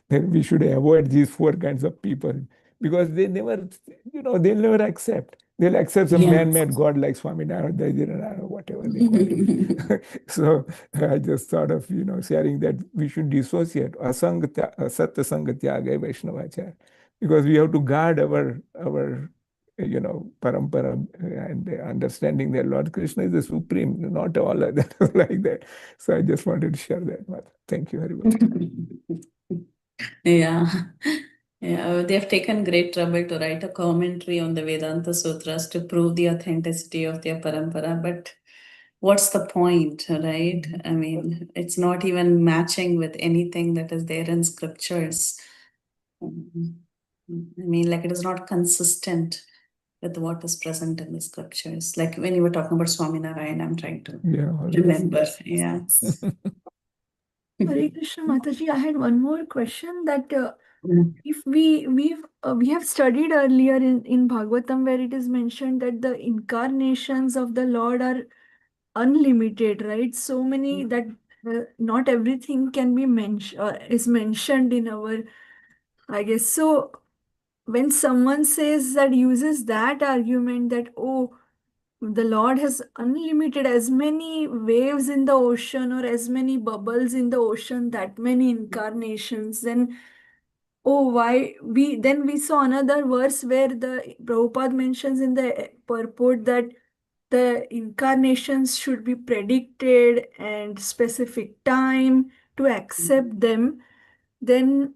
Then we should avoid these four kinds of people because they never, they'll never accept. They'll accept some man-made God like Swami Narayana, whatever they call him. So I just thought of, sharing that we should dissociate asangata, satya sangatyaga Vaishnavacharya, because we have to guard our parampara and understanding that Lord Krishna is the supreme, not all other like that. So I just wanted to share that, Mata. Thank you very much. Yeah. Yeah, they have taken great trouble to write a commentary on the Vedanta Sutras to prove the authenticity of their parampara. But what's the point, right? I mean, it's not even matching with anything that is there in scriptures. I mean, like, it is not consistent with what is present in the scriptures. Like when you were talking about Swaminarayan, I'm trying to remember. Yeah. Hare Krishna Mataji, I had one more question that if we have studied earlier in Bhagavatam where it is mentioned that the incarnations of the Lord are unlimited, right? So many that not everything can be is mentioned in our, I guess. So when someone says that, uses that argument that, oh, the Lord has unlimited, as many waves in the ocean or as many bubbles in the ocean, that many incarnations, then why we saw another verse where the Prabhupada mentions in the purport that the incarnations should be predicted and specific time to accept them. Then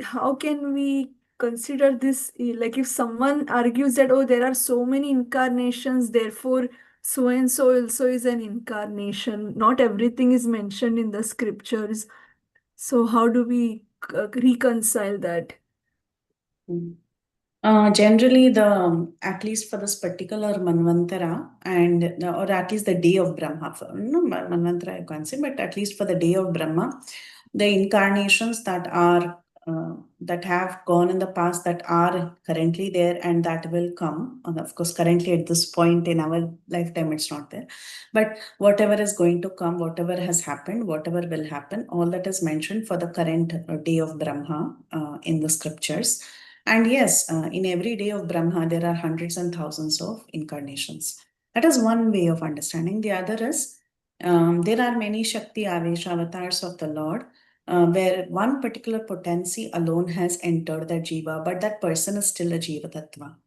how can we consider this? Like if someone argues that, oh, there are so many incarnations, therefore so and so also is an incarnation. Not everything is mentioned in the scriptures. So how do we reconcile that? Generally, at least for this particular Manvantara or at least the day of Brahma, Manvantara I can't say, but at least for the day of Brahma, the incarnations that have gone in the past, that are currently there and that will come. And of course, currently at this point in our lifetime, it's not there. But whatever is going to come, whatever has happened, whatever will happen, all that is mentioned for the current day of Brahma in the scriptures. And yes, in every day of Brahma, there are hundreds and thousands of incarnations. That is one way of understanding. The other is there are many Shakti Avesha avatars of the Lord, where one particular potency alone has entered that jiva, but that person is still a jiva tattva.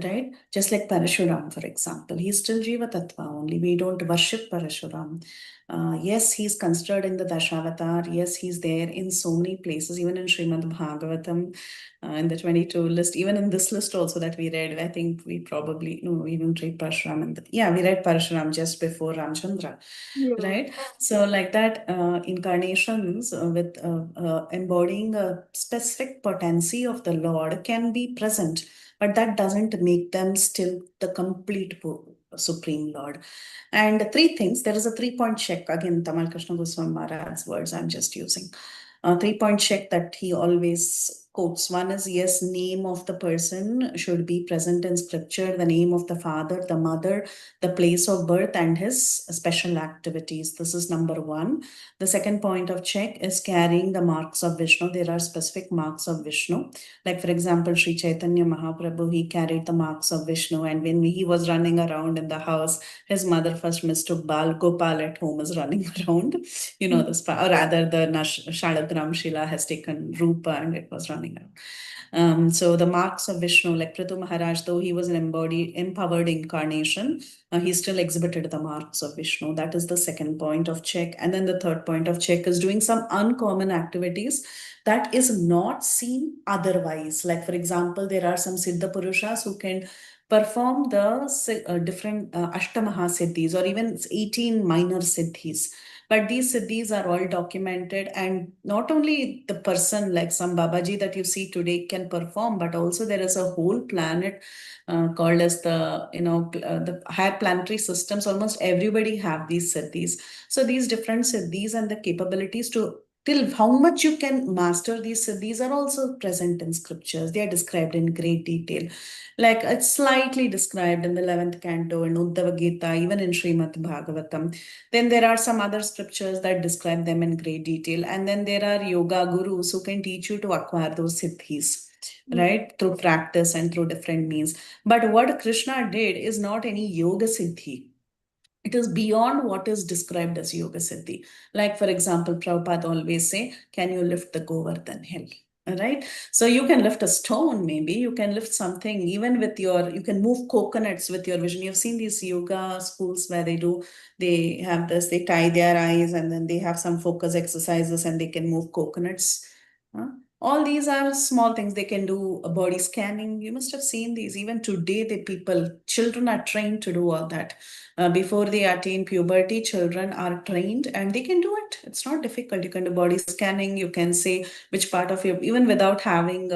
Right? Just like Parashuram, for example, he's still Jiva Tattva, only we don't worship Parashuram. Yes, he's considered in the Dashavatar. Yes, he's there in so many places, even in Srimad Bhagavatam, in the 22 list, even in this list also that we read. I think we probably, no, we didn't read Parashuram. We read Parashuram just before Ramchandra. Yeah. Right? So like that, incarnations with embodying a specific potency of the Lord can be present, but that doesn't make them still the complete Supreme Lord. And three things, there is a 3-point check, again, Tamal Krishna Goswami Maharaj's words I'm just using. A 3-point check that he always quotes. One is, yes, name of the person should be present in scripture, the name of the father, the mother, the place of birth, and his special activities. This is number one. The second point of check is carrying the marks of Vishnu. There are specific marks of Vishnu. Like, for example, Sri Chaitanya Mahaprabhu, he carried the marks of Vishnu, and when he was running around in the house, his mother first mistook Bal Gopal at home is running around. You know, this, or rather, the Shalagram Shila has taken Rupa and it was running around. So the marks of Vishnu, like Prithu Maharaj, though he was an empowered incarnation, he still exhibited the marks of Vishnu. That is the second point of check. And then the third point of check is doing some uncommon activities that is not seen otherwise. Like, for example, there are some Siddha Purushas who can perform the different Ashtamaha Siddhis or even 18 minor Siddhis. But these Siddhis are all documented, and not only the person like some Babaji that you see today can perform, but also there is a whole planet called as the higher planetary systems. Almost everybody have these Siddhis. So these different Siddhis and the capabilities to till how much you can master these Siddhis are also present in scriptures. They are described in great detail. Like it's slightly described in the 11th canto in Uddhava Gita, even in Srimad Bhagavatam. Then there are some other scriptures that describe them in great detail. And then there are yoga gurus who can teach you to acquire those siddhis, right? Through practice and through different means. But what Krishna did is not any yoga siddhi. It is beyond what is described as yoga siddhi. Like, for example, Prabhupada always say, can you lift the Govardhan hill? All right. So you can lift a stone, maybe you can lift something, even with you can move coconuts with your vision. You've seen these yoga schools where they have this, they tie their eyes and then they have some focus exercises and they can move coconuts. All these are small things. They can do a body scanning. You must have seen these. Even today, children are trained to do all that. Before they attain puberty, children are trained and they can do it. It's not difficult. You can do body scanning. You can say which part of even without having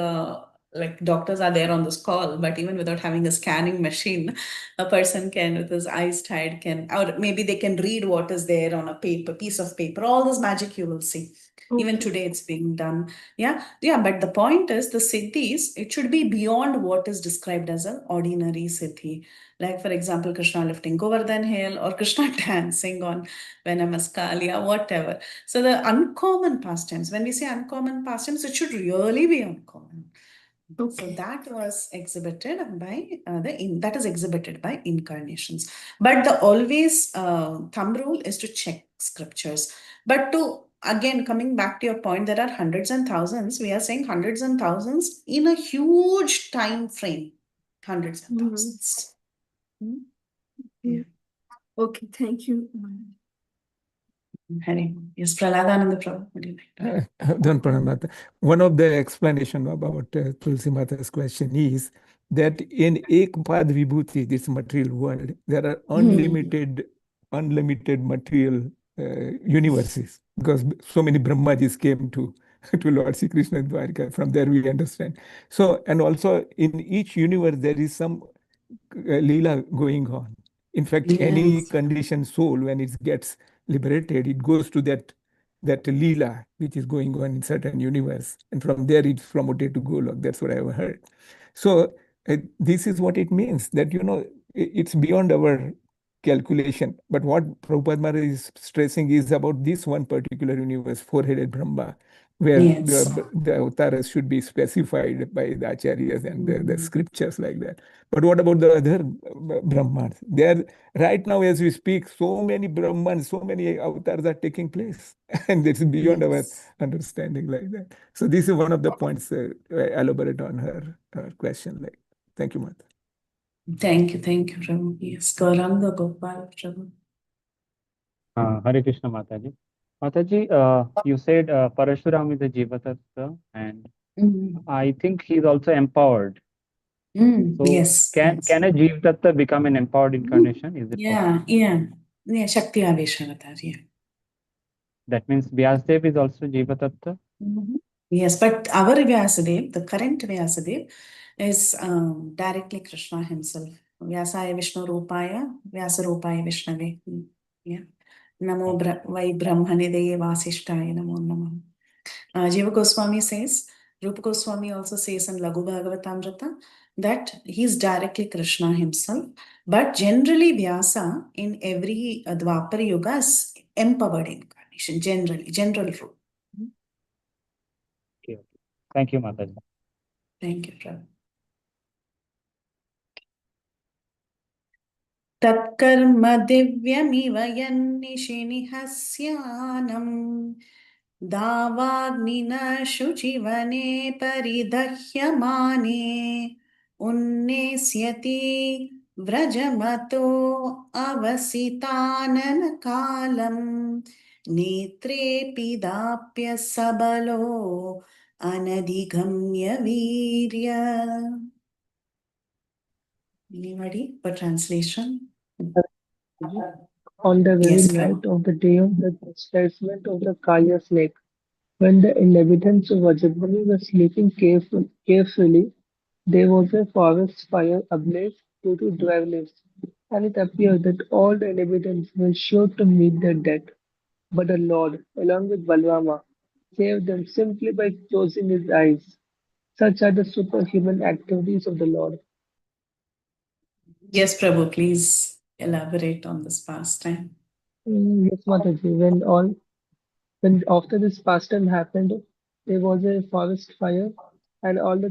like doctors are there on this call, but even without having a scanning machine, a person can, with his eyes tied, or maybe they can read what is there on a piece of paper. All this magic you will see. Even today it's being done. Yeah. But the point is the siddhis, it should be beyond what is described as an ordinary siddhi. Like, for example, Krishna lifting Govardhan hill or Krishna dancing on Venamaskalia, whatever. So the uncommon pastimes, when we say uncommon pastimes, it should really be uncommon. So that was exhibited by that is exhibited by incarnations. But the always thumb rule is to check scriptures. But again, coming back to your point, there are hundreds and thousands. We are saying hundreds and thousands in a huge time frame. Hundreds and thousands. Yeah. Okay, thank you. Hari. Yes, Praladananda Prabhu, would you like to add? Don't Pranamata. One of the explanation about Tulsi Mata's question is that in Ekpad Vibhuti, this material world, there are unlimited material universes, because so many Brahmajis came to Lord Sri Krishna Dwarka. From there we understand. So, and also in each universe there is some Leela going on. In fact, any Yes. conditioned soul, when it gets liberated, it goes to that Leela which is going on in certain universe, and from there it's promoted to Golok. That's what I've heard. So this is what it means, that it's beyond our calculation. But what Prabhupada Maharaj is stressing is about this one particular universe, four-headed Brahma, where Yes. the avatars should be specified by the acharyas and the scriptures like that. But what about the other Brahmans? There, right now as we speak, so many Brahmans, so many avatars are taking place, and it's beyond our understanding like that. So this is one of the points I elaborate on her question. Like, thank you, Mata. Thank you, Prabhu. Yes, Gauranga Gopal Prabhu. Hare Krishna Mataji. Mataji, you said Parashuram is a Jiva Tattva, and I think he's also empowered. So Yes. can a Jiva Tattva become an empowered incarnation? Is it possible? Yeah, Shakti Aveshavatar, yeah. That means Vyasadev is also Jiva Tattva? Yes, but our Vyasadev, the current Vyasadev, is directly Krishna himself. Vyasaya Vishnu Rupaya, Vyasa Rupaya Vishnave. Yeah. Namo Vai Brahmane Deye Vasishtaya Namo Namah. Jiva Goswami says Rupa Goswami also says in Laghu Bhagavatamrita that he's directly Krishna himself. But generally, Vyasa in every Dwapara Yuga is empowered incarnation, generally, general rule. Okay. Thank you, Mataji. Thank you, Prabhu. तत्कर्म दिव्यमिव यन्निशिनिहस्यानम् दावाग्निना शुचिवने परिदह्यमाने उन्नेस्यति व्रजमतो अवसिताननकालम् नेत्रे पिदाप्य सबलो अनधिगम्य वीर्य. Anybody for translation? On the very Yes, night Prabhu. of the day of the chastisement of the Kaya snake, when the inhabitants of Vajrapani were sleeping carefully, there was a forest fire ablaze due to dry leaves, and it appeared that all the inhabitants were sure to meet their death. But the Lord, along with Balrama, saved them simply by closing his eyes. Such are the superhuman activities of the Lord. Yes, Prabhu, please elaborate on this pastime. Yes, Mataji, when after this pastime happened, there was a forest fire, and all the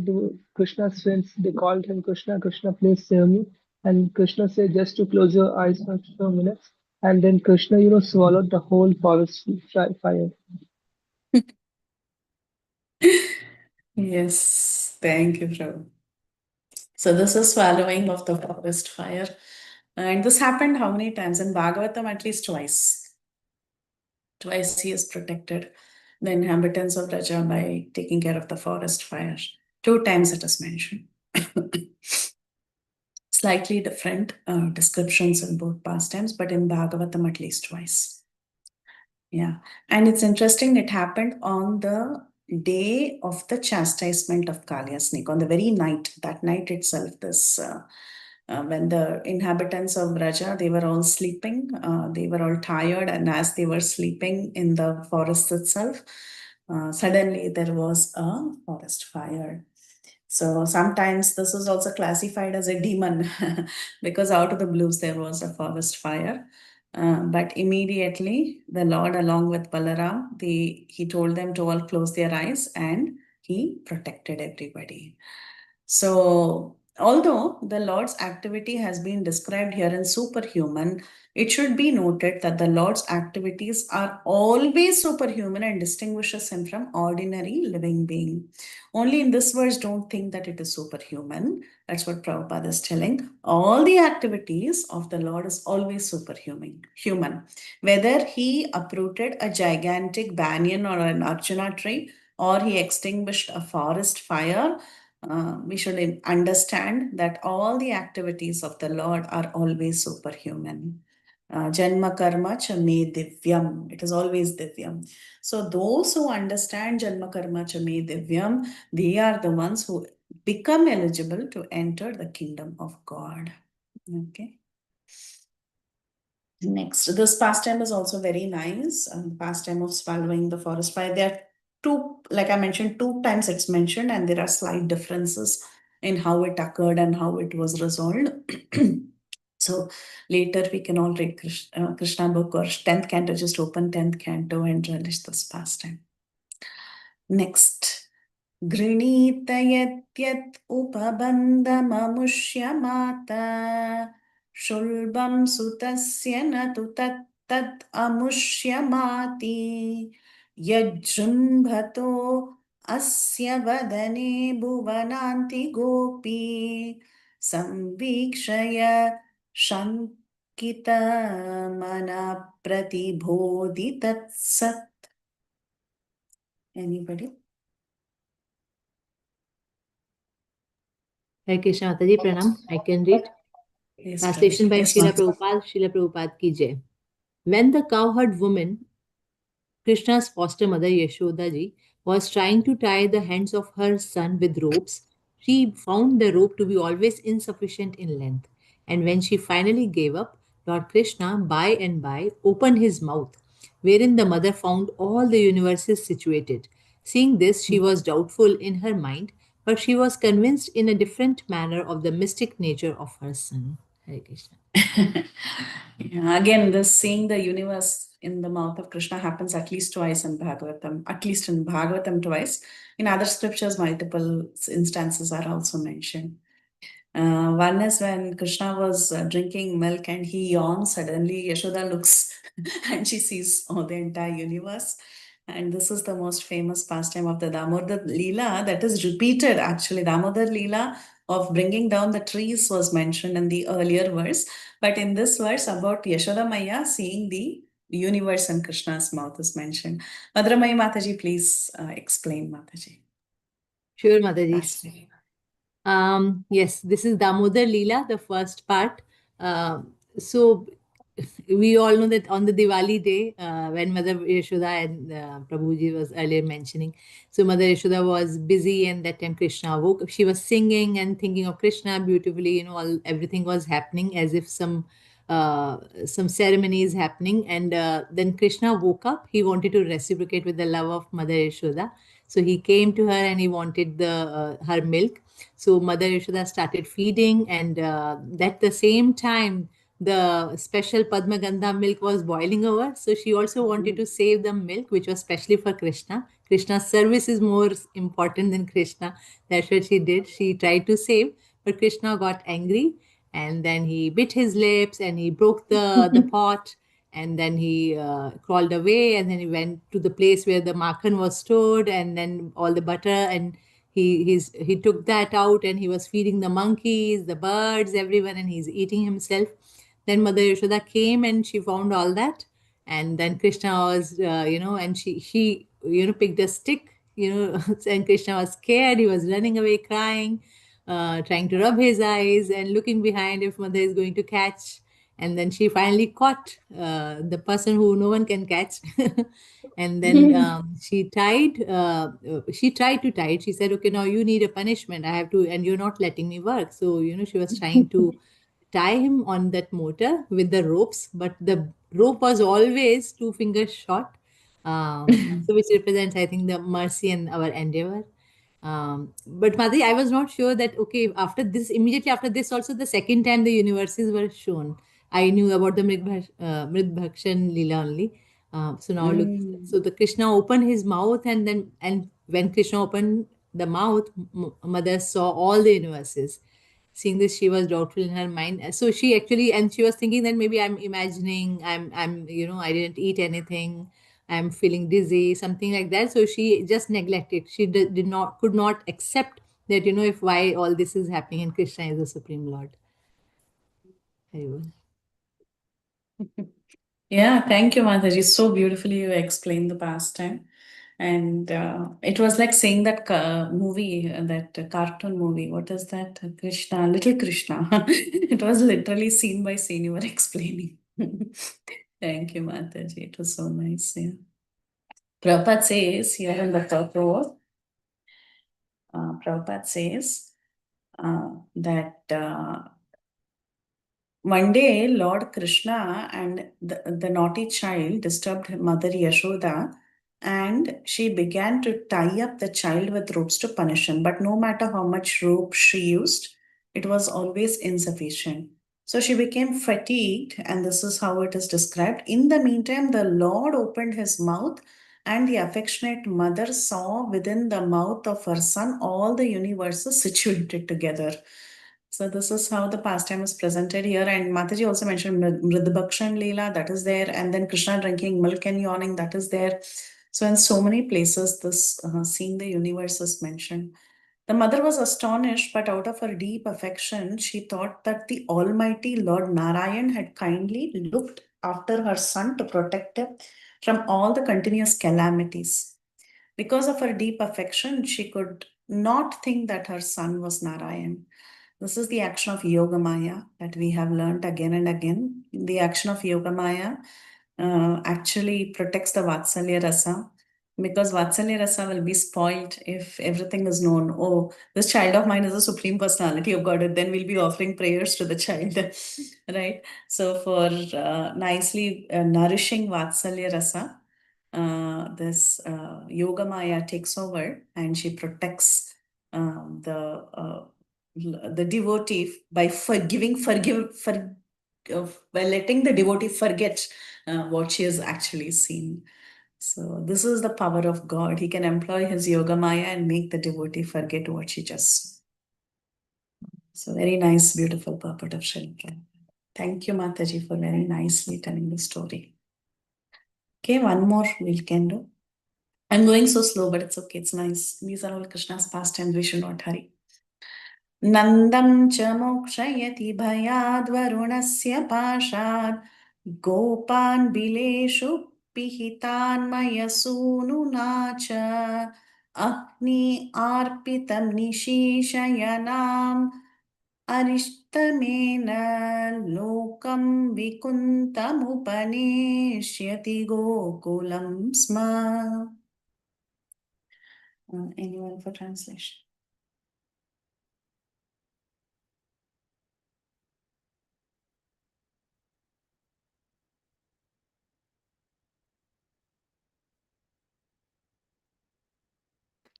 Krishna's friends they called him Krishna, Krishna, please save me. And Krishna said just to close your eyes for a few minutes, and then Krishna, swallowed the whole forest fire. Yes, thank you, Prabhu. So this is swallowing of the forest fire. And this happened how many times? In Bhagavatam, at least twice. Twice he has protected the inhabitants of Raja by taking care of the forest fire. 2 times it is mentioned. Slightly different descriptions in both pastimes, but in Bhagavatam at least twice. Yeah, and it's interesting, it happened on the day of the chastisement of Kaliya snake, on the very night, that night itself, this when the inhabitants of Raja, they were all sleeping, they were all tired, and as they were sleeping in the forest itself, suddenly there was a forest fire. So sometimes this is also classified as a demon because out of the blues there was a forest fire. But immediately the Lord, along with Balaram, he told them to all close their eyes and he protected everybody. So, although the Lord's activity has been described here in superhuman, it should be noted that the Lord's activities are always superhuman and distinguishes him from ordinary living being. Only in this verse, don't think that it is superhuman. That's what Prabhupada is telling. All the activities of the Lord is always superhuman. Whether he uprooted a gigantic banyan or an arjuna tree, or he extinguished a forest fire, we should understand that all the activities of the Lord are always superhuman. Janma karma cha me divyam. It is always divyam. So those who understand Janma karma cha me divyam, they are the ones who become eligible to enter the kingdom of God. Okay. Next, this pastime is also very nice. The pastime of swallowing the forest fire. There are two, like I mentioned, 2 times it's mentioned, and there are slight differences in how it occurred and how it was resolved. So later we can all read Krishna book or 10th canto, just open 10th canto and relish this pastime. Next. गृणीत यत् उपबन्धममुष्यमात शुल्बं सुतस्य न तु तत् अमुष्यमाति यज्जृम्भतो अस्य वदने भुवनान्ति गोपी संवीक्षय शङ्कितमनः प्रतिबोधि तत्सत्. Anybody? Hare Krishna Mataji, Pranam. I can read. Yes, Translation by yes, Srila ma'am. Prabhupada, Srila Prabhupada ki jai. When the cowherd woman, Krishna's foster mother Yashoda ji, was trying to tie the hands of her son with ropes, she found the rope to be always insufficient in length. And when she finally gave up, Lord Krishna, by and by, opened his mouth, wherein the mother found all the universes situated. Seeing this, she was doubtful in her mind, but she was convinced in a different manner of the mystic nature of her son. Hare Krishna. Yeah, again, this seeing the universe in the mouth of Krishna happens at least twice in Bhagavatam, at least in Bhagavatam twice. In other scriptures, multiple instances are also mentioned. One is when Krishna was drinking milk and he yawns. Suddenly, Yashoda looks and she sees the entire universe. And this is the most famous pastime of the Damodar Leela that is repeated. Actually, Damodar Leela of bringing down the trees was mentioned in the earlier verse. But in this verse about Yashoda Maya seeing the universe in Krishna's mouth is mentioned. Maduramai Mataji, please explain, Mataji. Sure, Mataji. Pastime. Yes, this is Damodar Leela, the first part. So we all know that on the Diwali day, when Mother Yashoda and Prabhuji was earlier mentioning, so Mother Yashoda was busy, and that time Krishna woke. She was singing and thinking of Krishna beautifully. Everything was happening as if some ceremony is happening. And then Krishna woke up. He wanted to reciprocate with the love of Mother Yashoda. So he came to her and he wanted her milk. So Mother Yashoda started feeding, and at the same time, the special Padma Gandha milk was boiling over. So she also wanted to save the milk, which was specially for Krishna. Krishna's service is more important than Krishna. That's what she did. She tried to save, but Krishna got angry, and then he bit his lips and he broke the pot, and then he crawled away, and then he went to the place where the makhan was stored, and then all the butter, and he took that out, and he was feeding the monkeys, the birds, everyone, and he's eating himself. Then Mother Yashoda came and she found all that, and then Krishna was and she picked a stick, and Krishna was scared. He was running away crying, trying to rub his eyes and looking behind if Mother is going to catch. And then she finally caught the person who no one can catch. And then she tried to tie it. She said, okay, now you need a punishment. I have to, and you're not letting me work. So, she was trying to tie him on that motor with the ropes, but the rope was always 2 fingers short. So which represents, I think, the mercy and our endeavor. But Madhi, I was not sure that, okay, after this, immediately after this, also the second time the universes were shown. I knew about the Mridbhakshan Leela only. So now look, so the Krishna opened his mouth, and when Krishna opened the mouth, Mother saw all the universes. Seeing this, she was doubtful in her mind. So she actually, and she was thinking that maybe I'm imagining, I didn't eat anything, I'm feeling dizzy, something like that. So she just neglected. She could not accept that, if why all this is happening and Krishna is the Supreme Lord. Very well. Yeah, thank you, Mataji. So beautifully you explained the pastime. And it was like saying that movie, that cartoon movie. What is that? Krishna, Little Krishna. It was literally scene by scene you were explaining. Thank you, Mataji. It was so nice. Yeah. Prabhupada says here in the top row, Prabhupada says that one day, Lord Krishna and the naughty child disturbed Mother Yashoda, and she began to tie up the child with ropes to punish him. But no matter how much rope she used, it was always insufficient. So she became fatigued, and this is how it is described. In the meantime, the Lord opened his mouth, and the affectionate mother saw within the mouth of her son all the universes situated together. So this is how the pastime is presented here. And Mataji also mentioned Mridbhakshan Leela, that is there. And then Krishna drinking milk and yawning, that is there. So in so many places, this seeing the universe is mentioned. The mother was astonished, but out of her deep affection, she thought that the Almighty Lord Narayan had kindly looked after her son to protect him from all the continuous calamities. Because of her deep affection, she could not think that her son was Narayan. This is the action of Yoga Maya that we have learned again and again. The action of Yoga Maya actually protects the Vatsalya Rasa, because Vatsalya Rasa will be spoiled if everything is known. Oh, this child of mine is a supreme personality of God, then we'll be offering prayers to the child, right? So for nicely nourishing Vatsalya Rasa, this Yogamaya takes over and she protects the devotee by by letting the devotee forget what she has actually seen. So this is the power of God. He can employ his Yogamaya and make the devotee forget what she just saw. So very nice, beautiful purport of Srila Prabhupada. Thank you, Mataji, for very nicely telling the story. Okay, one more we can do. I'm going so slow, but it's okay. It's nice. These are all Krishna's pastimes. We should not hurry. Nandam cha mokshayati bhayad varunasya pashad gopan bileshu pihitan mayasununa cha agni arpitam nishishayanam aristamena lokam vikuntamupaneshyati gokulam sma. Anyone for translation?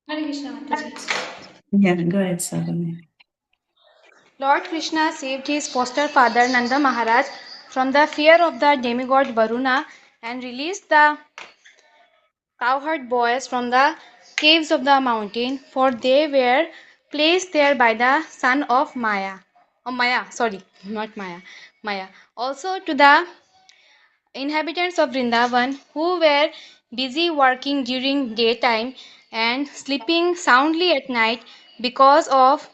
Hare Krishna, Mataji. Yeah, go ahead, Sadhana. Lord Krishna saved his foster father Nanda Maharaj from the fear of the demigod Varuna and released the cowherd boys from the caves of the mountain, for they were placed there by the son of Maya. Oh, Maya, sorry, not Maya. Maya. Also to the inhabitants of Vrindavan who were busy working during daytime and sleeping soundly at night because of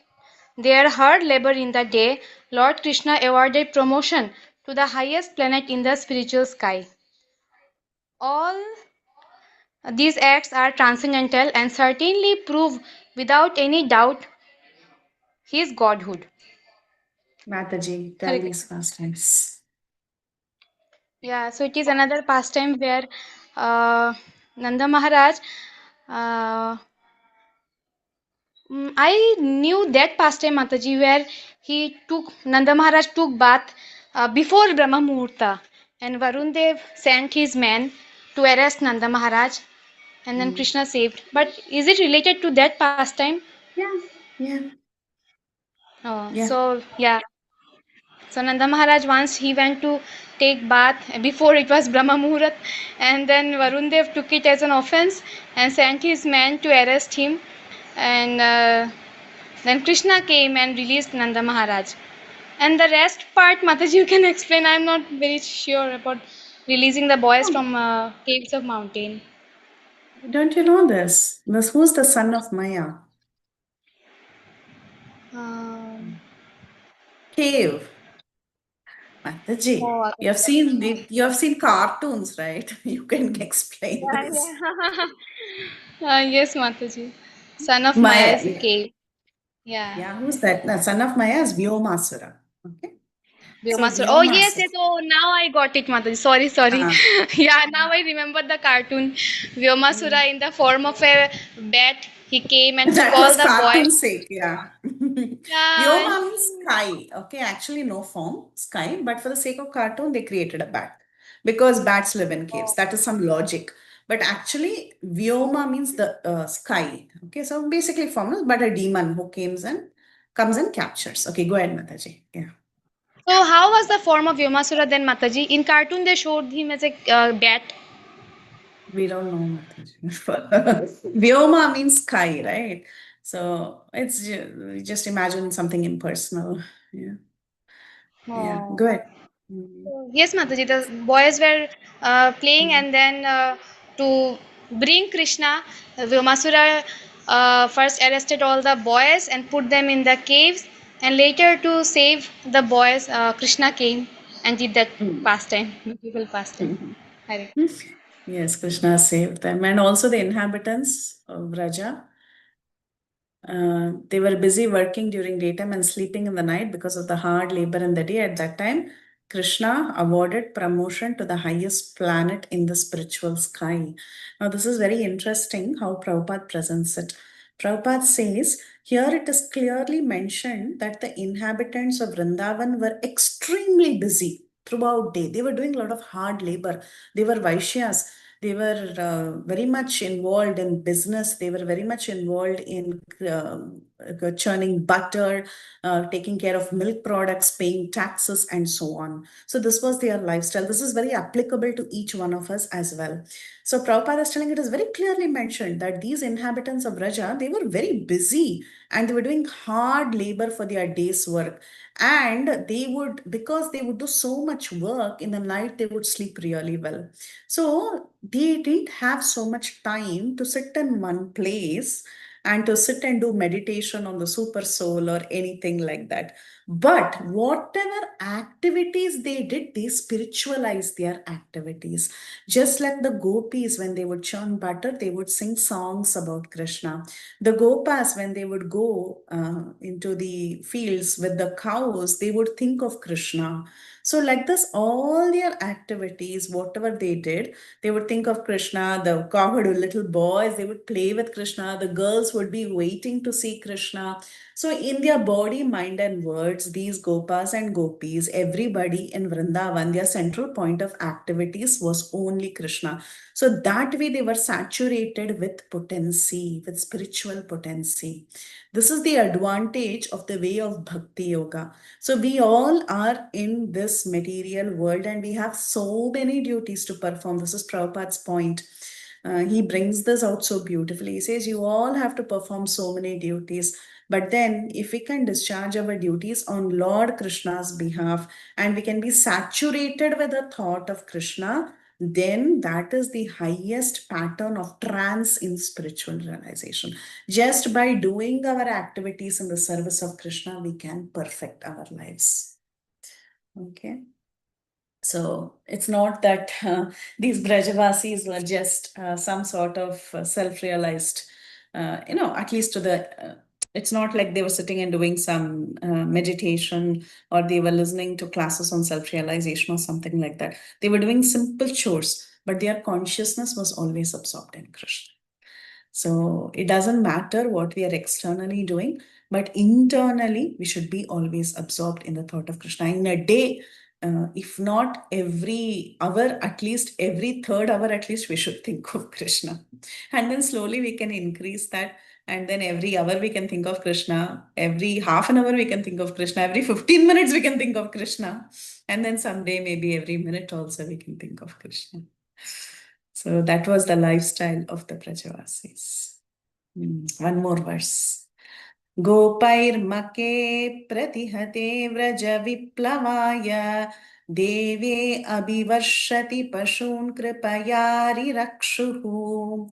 their hard labor in the day, Lord Krishna awarded promotion to the highest planet in the spiritual sky. All these acts are transcendental and certainly prove without any doubt his godhood. Mataji, tell Hare these pastimes. Yeah, so it is another pastime where Nanda Maharaj, uh, I knew that pastime, Mataji, where Nanda Maharaj took bath before Brahma Muhurta, and Varun Dev sent his men to arrest Nanda Maharaj, and then Krishna saved. But is it related to that pastime? Yeah, yeah, Oh, yeah. so yeah. So Nanda Maharaj once he went to take bath before it was Brahma Muhurat, and then Varun Dev took it as an offense and sent his men to arrest him, and then Krishna came and released Nanda Maharaj. And the rest part, Mataji, you can explain. I'm not very sure about releasing the boys from caves of mountain. Don't you know this? Who's the son of Maya? Um, Cave. Mataji, oh, you have seen cartoons, right? You can explain yeah, this. yeah. Yes, Mataji. Son of Maya Maya, is a yeah. cave. Yeah. Yeah, who's that? The son of Maya is Vyomasura. Okay. So Vyomasura. Oh yes, Vyomasura. yes. Oh, now I got it, Mataji. Sorry, sorry. Ah. Yeah, now I remember the cartoon. Vyomasura in the form of a bat. He came and took That all was the boys. cartoon's sake, yeah. Yeah. Vyoma means sky. Okay, actually no form, sky, but for the sake of cartoon, they created a bat because bats live in caves. That is some logic. But actually, Vyoma means the sky. Okay, so basically formless, but a demon who comes and captures. Okay, go ahead, Mataji. Yeah. So how was the form of Vyomasura then, Mataji? In cartoon, they showed him as a bat. We don't know, Mataji. Vyoma means sky, right? So it's just imagine something impersonal. Yeah. Yeah. Oh. Go ahead. Mm. Yes, Mataji, the boys were playing, and then to bring Krishna, Vyomasura first arrested all the boys and put them in the caves, and later to save the boys, Krishna came and did that Mm. pastime, beautiful pastime. Hare. Yes, Krishna saved them, and also the inhabitants of Vraja. They were busy working during daytime and sleeping in the night because of the hard labor in the day. At that time, Krishna awarded promotion to the highest planet in the spiritual sky. Now, this is very interesting how Prabhupada presents it. Prabhupada says, here it is clearly mentioned that the inhabitants of Vrindavan were extremely busy throughout day. They were doing a lot of hard labor. They were Vaishyas. They were very much involved in business. They were very much involved in churning butter, taking care of milk products, paying taxes, and so on. So this was their lifestyle. This is very applicable to each one of us as well. So Prabhupada is telling, it is very clearly mentioned that these inhabitants of Raja, they were very busy and they were doing hard labor for their day's work. And they would, because they would do so much work in the night, they would sleep really well. So they didn't have so much time to sit in one place and to sit and do meditation on the super soul or anything like that. But whatever activities they did, they spiritualized their activities. Just like the gopis, when they would churn butter, they would sing songs about Krishna. The gopas, when they would go into the fields with the cows, they would think of Krishna. So, like this, all their activities, whatever they did, they would think of Krishna. The cowherd little boys, they would play with Krishna. The girls would be waiting to see Krishna. So, in their body, mind, and words, these gopas and gopis, everybody in Vrindavan, their central point of activities was only Krishna. So, that way they were saturated with potency, with spiritual potency. This is the advantage of the way of Bhakti Yoga. So we all are in this material world and we have so many duties to perform. This is Prabhupada's point. He brings this out so beautifully. He says, you all have to perform so many duties. But then, if we can discharge our duties on Lord Krishna's behalf and we can be saturated with the thought of Krishna, then that is the highest pattern of trance in spiritual realization. Just by doing our activities in the service of Krishna, we can perfect our lives. Okay. So it's not that these Brajavasis were just some sort of self-realized, at least to the, it's not like they were sitting and doing some meditation or they were listening to classes on self-realization or something like that. They were doing simple chores, but their consciousness was always absorbed in Krishna. So it doesn't matter what we are externally doing, but internally we should be always absorbed in the thought of Krishna. In a day, if not every hour, at least every third hour, at least we should think of Krishna. And then slowly we can increase that. And then every hour we can think of Krishna. Every half an hour we can think of Krishna. Every 15 minutes we can think of Krishna. And then someday, maybe every minute also we can think of Krishna. So that was the lifestyle of the Brajavasis. One more verse. Gopairmake pratihate vraja viplavaya deve abhivarshati pashun kripayari rakshuhu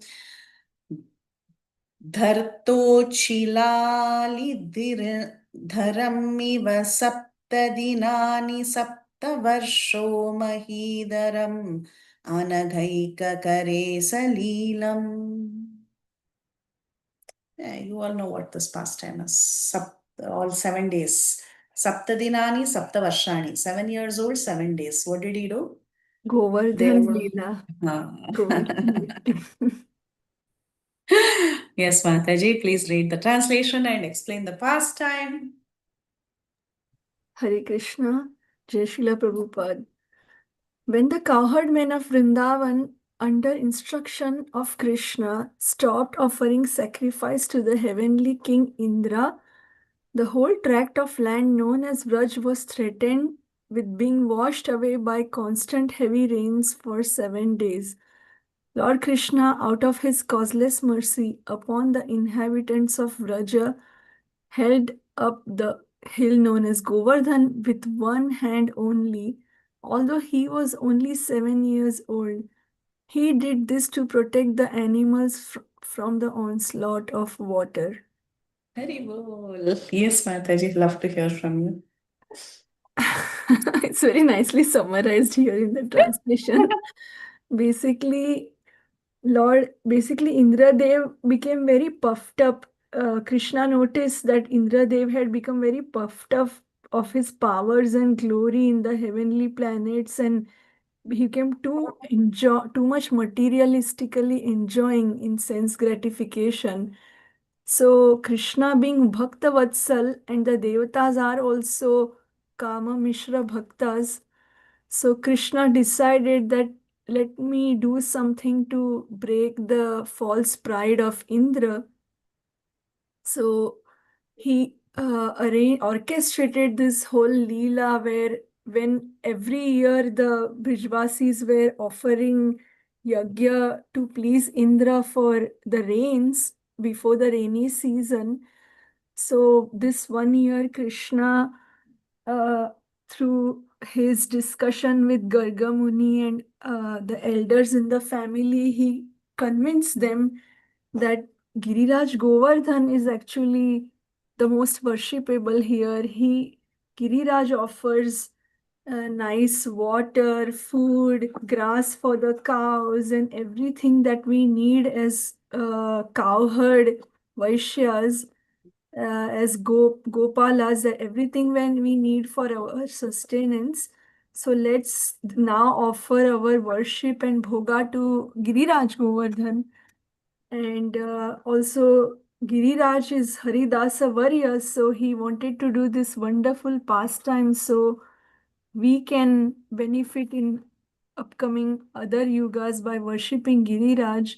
धरमिव सप्तदिनानि सप्तवर्षो महीधरम् anaghaikakare salilam. You all know what this pastime is. All 7 days. Saptadinani, Saptavarshani. 7 years old, 7 days. What did he do? Govardhan Leela. Govardhan. Yes, Mataji, please read the translation and explain the pastime. Hare Krishna, Jai Srila Prabhupada. When the cowherd men of Vrindavan, under instruction of Krishna, stopped offering sacrifice to the heavenly king Indra, the whole tract of land known as Vraj was threatened with being washed away by constant heavy rains for 7 days. Lord Krishna, out of his causeless mercy upon the inhabitants of Vraja, held up the hill known as Govardhan with one hand only, although he was only 7 years old. He did this to protect the animals from the onslaught of water. Very well. Yes, Mataji, love to hear from you. It's very nicely summarized here in the translation. Basically, Indra Dev became very puffed up. Krishna noticed that Indra Dev had become very puffed up of his powers and glory in the heavenly planets, and he became too much materialistically enjoying in sense gratification. So Krishna being Bhakta Vatsal and the Devatas are also Kama Mishra Bhaktas. So Krishna decided that let me do something to break the false pride of Indra. So he orchestrated this whole Leela where when every year the Brijvasis were offering yagya to please Indra for the rains before the rainy season. So this one year Krishna, uh, through his discussion with Garga Muni and the elders in the family, he convinced them that Giriraj Govardhan is actually the most worshipable here. Giriraj offers nice water, food, grass for the cows, and everything that we need as cowherd Vaishyas, as Gopalas, everything when we need for our sustenance. So let's now offer our worship and bhoga to Giriraj Govardhan. And also, Giriraj is Haridasa Varya, so he wanted to do this wonderful pastime so we can benefit in upcoming other yugas by worshipping Giriraj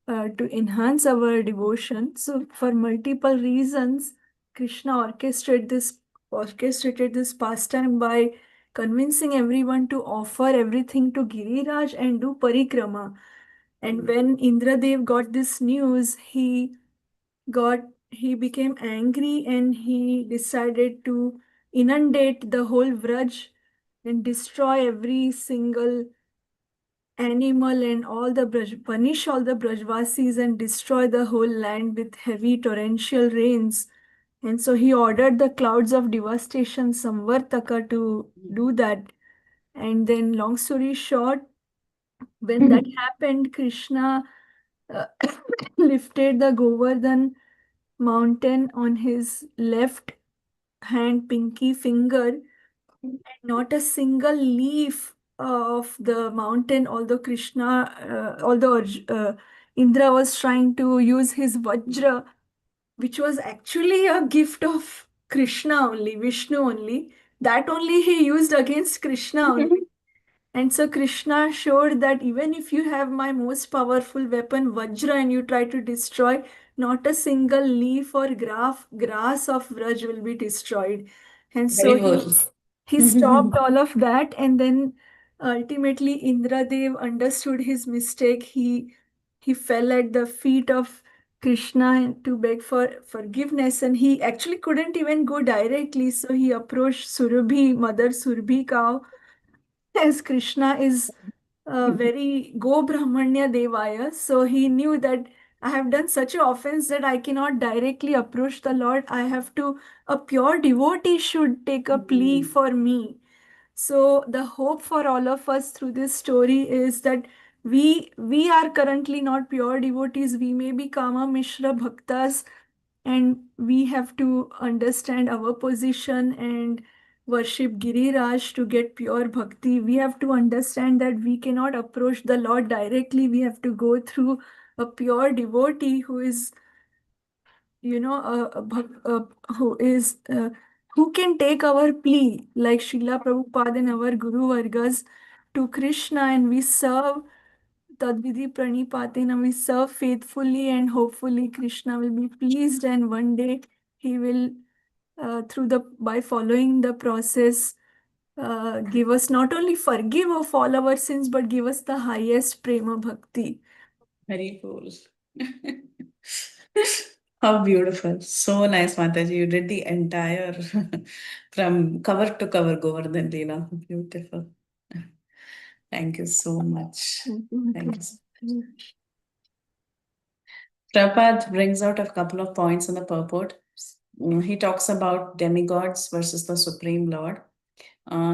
to enhance our devotion. So, for multiple reasons, Krishna orchestrated this pastime by convincing everyone to offer everything to Giriraj and do parikrama. And when Indradev got this news, he became angry and he decided to inundate the whole Vraj and destroy every single animal and punish all the Brajvasis and destroy the whole land with heavy torrential rains. And so he ordered the clouds of devastation, Samvartaka, to do that. And then, long story short, when that happened, Krishna uh, lifted the Govardhan mountain on his left hand pinky finger, and not a single leaf of the mountain, although Indra was trying to use his Vajra, which was actually a gift of Krishna only, Vishnu only, that only he used against Krishna only. And so Krishna showed that even if you have my most powerful weapon, Vajra, and you try to destroy, not a single leaf or grass of Vraj will be destroyed. And so Very well. he stopped all of that, and then ultimately Indradev understood his mistake. He fell at the feet of Krishna to beg for forgiveness, and he actually couldn't even go directly. So he approached Surabhi, Mother Surabhi cow, as Krishna is very Go Brahmanya Devaya. So he knew that I have done such an offense that I cannot directly approach the Lord. A pure devotee should take a plea for me. So the hope for all of us through this story is that we are currently not pure devotees. We may be Kama Mishra Bhaktas, and we have to understand our position and worship Giriraj to get pure bhakti. We have to understand that we cannot approach the Lord directly. We have to go through a pure devotee who is, who is who can take our plea, like Srila Prabhupada and our Guru Vargas, to Krishna, and we serve Tadvidi Pranipatina, we serve faithfully, and hopefully Krishna will be pleased, and one day he will, by following the process, give us not only forgive of all our sins, but give us the highest prema bhakti. Very cool. How beautiful. So nice, Mataji. You did the entire from cover to cover Govardhan Leela. Beautiful. Thank you so much. Thank you. Prabhupada brings out a couple of points in the purport. He talks about demigods versus the Supreme Lord.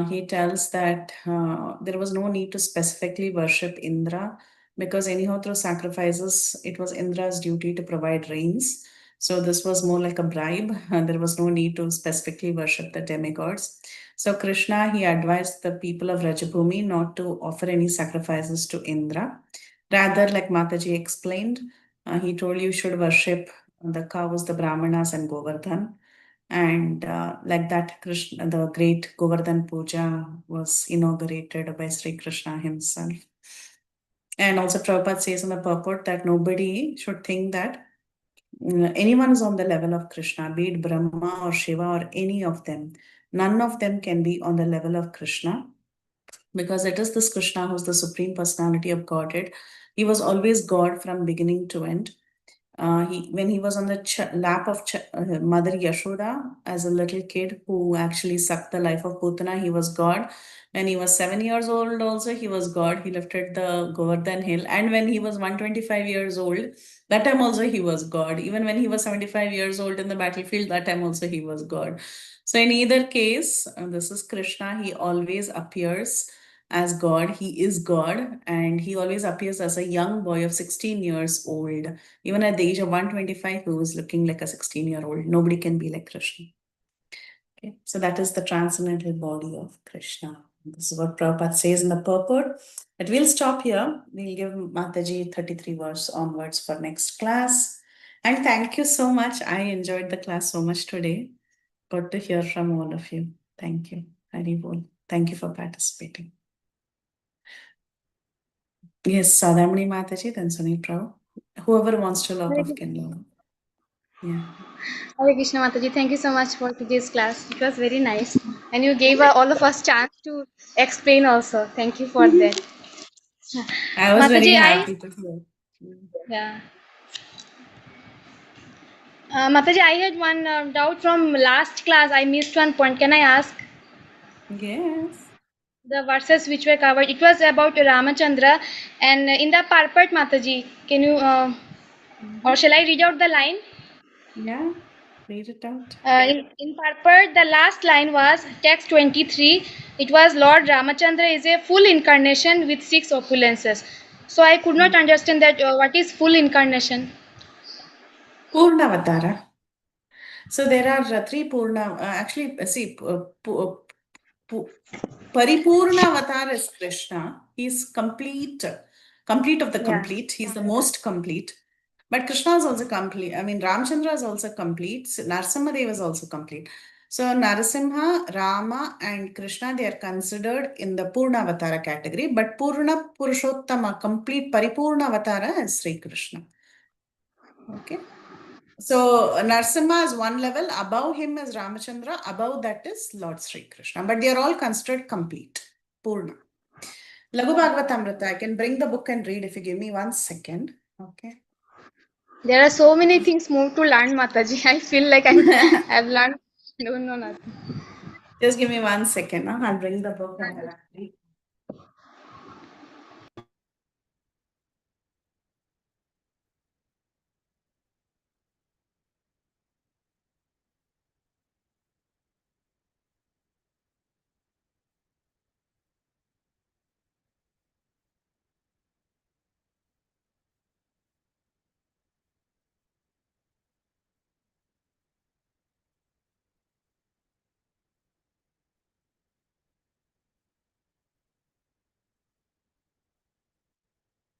He tells that there was no need to specifically worship Indra because anyhow through sacrifices it was Indra's duty to provide rains. So this was more like a bribe, and there was no need to specifically worship the demigods. So Krishna, he advised the people of Rajabhumi not to offer any sacrifices to Indra. Rather, like Mataji explained, he told you should worship the cows, the Brahmanas, and Govardhan. And like that, Krishna, the great Govardhan Puja was inaugurated by Sri Krishna himself. And also Prabhupada says in the purport that nobody should think that anyone is on the level of Krishna, be it Brahma or Shiva or any of them. None of them can be on the level of Krishna, because it is this Krishna who's the Supreme Personality of Godhead. He was always God from beginning to end. When he was on the lap of Mother Yashoda as a little kid who actually sucked the life of Putana, he was God. When he was 7 years old, also he was God. He lifted the Govardhan hill. And when he was 125 years old, that time also he was God. Even when he was 75 years old in the battlefield, that time also he was God. So in either case, this is Krishna. He always appears as God. He is God, and he always appears as a young boy of 16 years old. Even at the age of 125, he was looking like a 16-year-old. Nobody can be like Krishna. Okay, so that is the transcendental body of Krishna. This is what Prabhupada says in the purport. But we'll stop here. We'll give Mataji 33 verse onwards for next class. And thank you so much. I enjoyed the class so much today. Got to hear from all of you. Thank you. Hari Bol. Thank you for participating. Yes, Sadamani Mataji, then Sunil Prabhu. Whoever wants to log off can log off. Yeah. Hare Krishna Mataji, thank you so much for today's class. It was very nice. And you gave all of us chance to explain also. Thank you for that. I was very Mataji, happy to hear. yeah. Mataji, I had one doubt from last class. I missed one point. Can I ask? Yes. The verses which were covered. It was about Ramachandra. And in the Parpat Mataji, can you, or shall I read out the line? Yeah. Read it out. In Parpat, the last line was text 23. It was Lord Ramachandra is a full incarnation with 6 opulences. So I could not understand that what is full incarnation. Purnavatara. So there are 3 Purna. See, Paripurna Avatar is Krishna. He's complete of the Yeah. complete. He's the most complete. But Krishna is also complete. I mean, Ramchandra is also complete. Narasimha is also complete. So Narasimha, Rama, and Krishna, they are considered in the Purna Avatara category. But Purna Purushottama, complete Paripurna Avatara is Sri Krishna. Okay. So Narasimha is one level, above him is Ramachandra, above that is Lord Sri Krishna. But they are all considered complete, Purna. Lagu Bhagavatamrita, I can bring the book and read if you give me 1 second. Okay. There are so many things more to learn, Mataji. I feel like I've learned. I don't know nothing. Just give me 1 second. I'll bring the book and I'll read.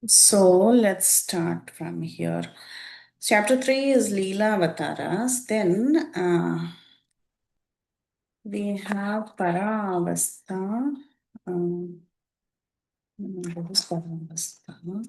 So let's start from here. Chapter 3 is Leela Avataras. Then we have Paravastha. What is Paravastha?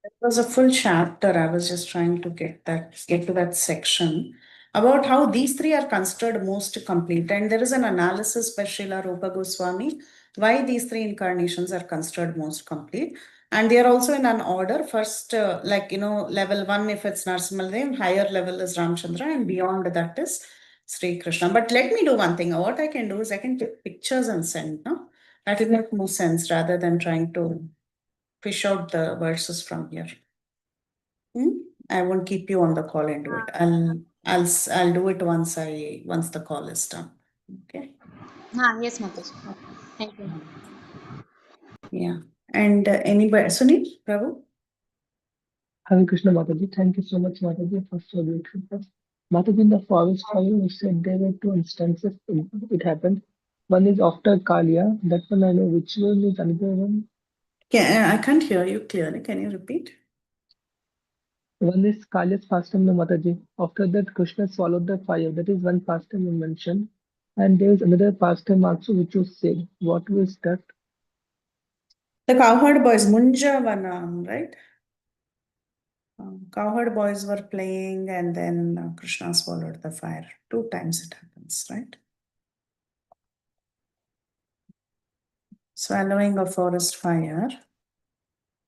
It was a full chapter. I was just trying to get to that section about how these 3 are considered most complete. And there is an analysis by Srila Rupa Goswami why these 3 incarnations are considered most complete. And they are also in an order. First, level 1, if it's Narasimha, higher level is Ramchandra, and beyond that is Sri Krishna. But let me do one thing. What I can do is I can take pictures and send. No? That will make more sense rather than trying to fish out the verses from here. I won't keep you on the call and do it. I'll do it once the call is done. Okay. Yes, Mataji. Thank you. Yeah. And anybody, Sunil, Prabhu? Hare Krishna Mataji, thank you so much Mataji for so beautiful. Mataji, in the forest fire, you said there were two instances it happened. One is after Kalia, that one I know. Which one is another one? Yeah, I can't hear you clearly. Can you repeat? One is Kalia's pastime, no Mataji. After that, Krishna swallowed the fire. That is one pastime you mentioned. And there is another pastime also which you said. What was that? The cowherd boys, Munjavanam, right? Cowherd boys were playing and then Krishna swallowed the fire. 2 times it happens, right? Swallowing a forest fire.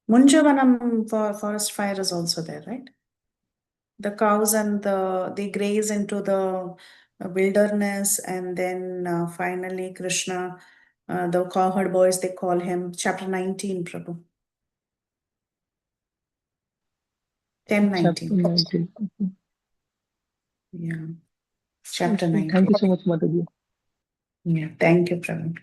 Munjavanam forest fire is also there, right? The cows and they graze into the wilderness, and then finally Krishna, the cowherd boys, they call him, chapter 19, Prabhu. 10:19. Chapter 19. Okay. Yeah. Chapter Okay, 19. thank you so much, Mataji. Yeah, thank you, Prabhu.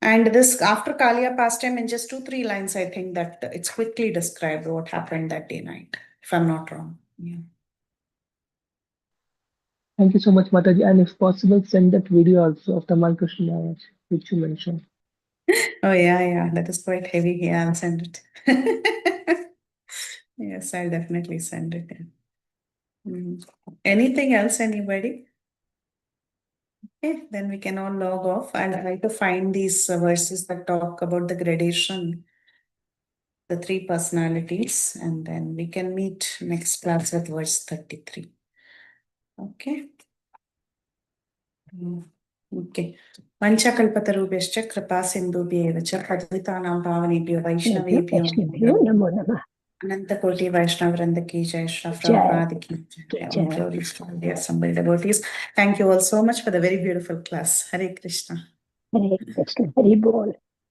And this after Kalia pastime, in just 2-3 lines, I think that it's quickly described what happened that day night, if I'm not wrong. Yeah. Thank you so much, Mataji. And if possible, send that video also of Tamal Krishna Maharaj, which you mentioned. Oh yeah, that is quite heavy. Yeah, I'll send it. Yes, I'll definitely send it. Anything else, anybody? Okay, then we can all log off. I'll try to find these verses that talk about the gradation, the 3 personalities, and then we can meet next class with verse 33. Okay. Okay. Panchakalpatarubhyascha kripa sindhubhyeva cha padvitanam pavanebhyo vaishnavebhyo Namo Namah. Ananta Koti Vaishnavrinda ki jai, Shra Jai. Prabhupada ki jai. Om glories to all the assembled devotees. Thank you all so much for the very beautiful class. Hare Krishna. Hare Krishna. Hari Bol.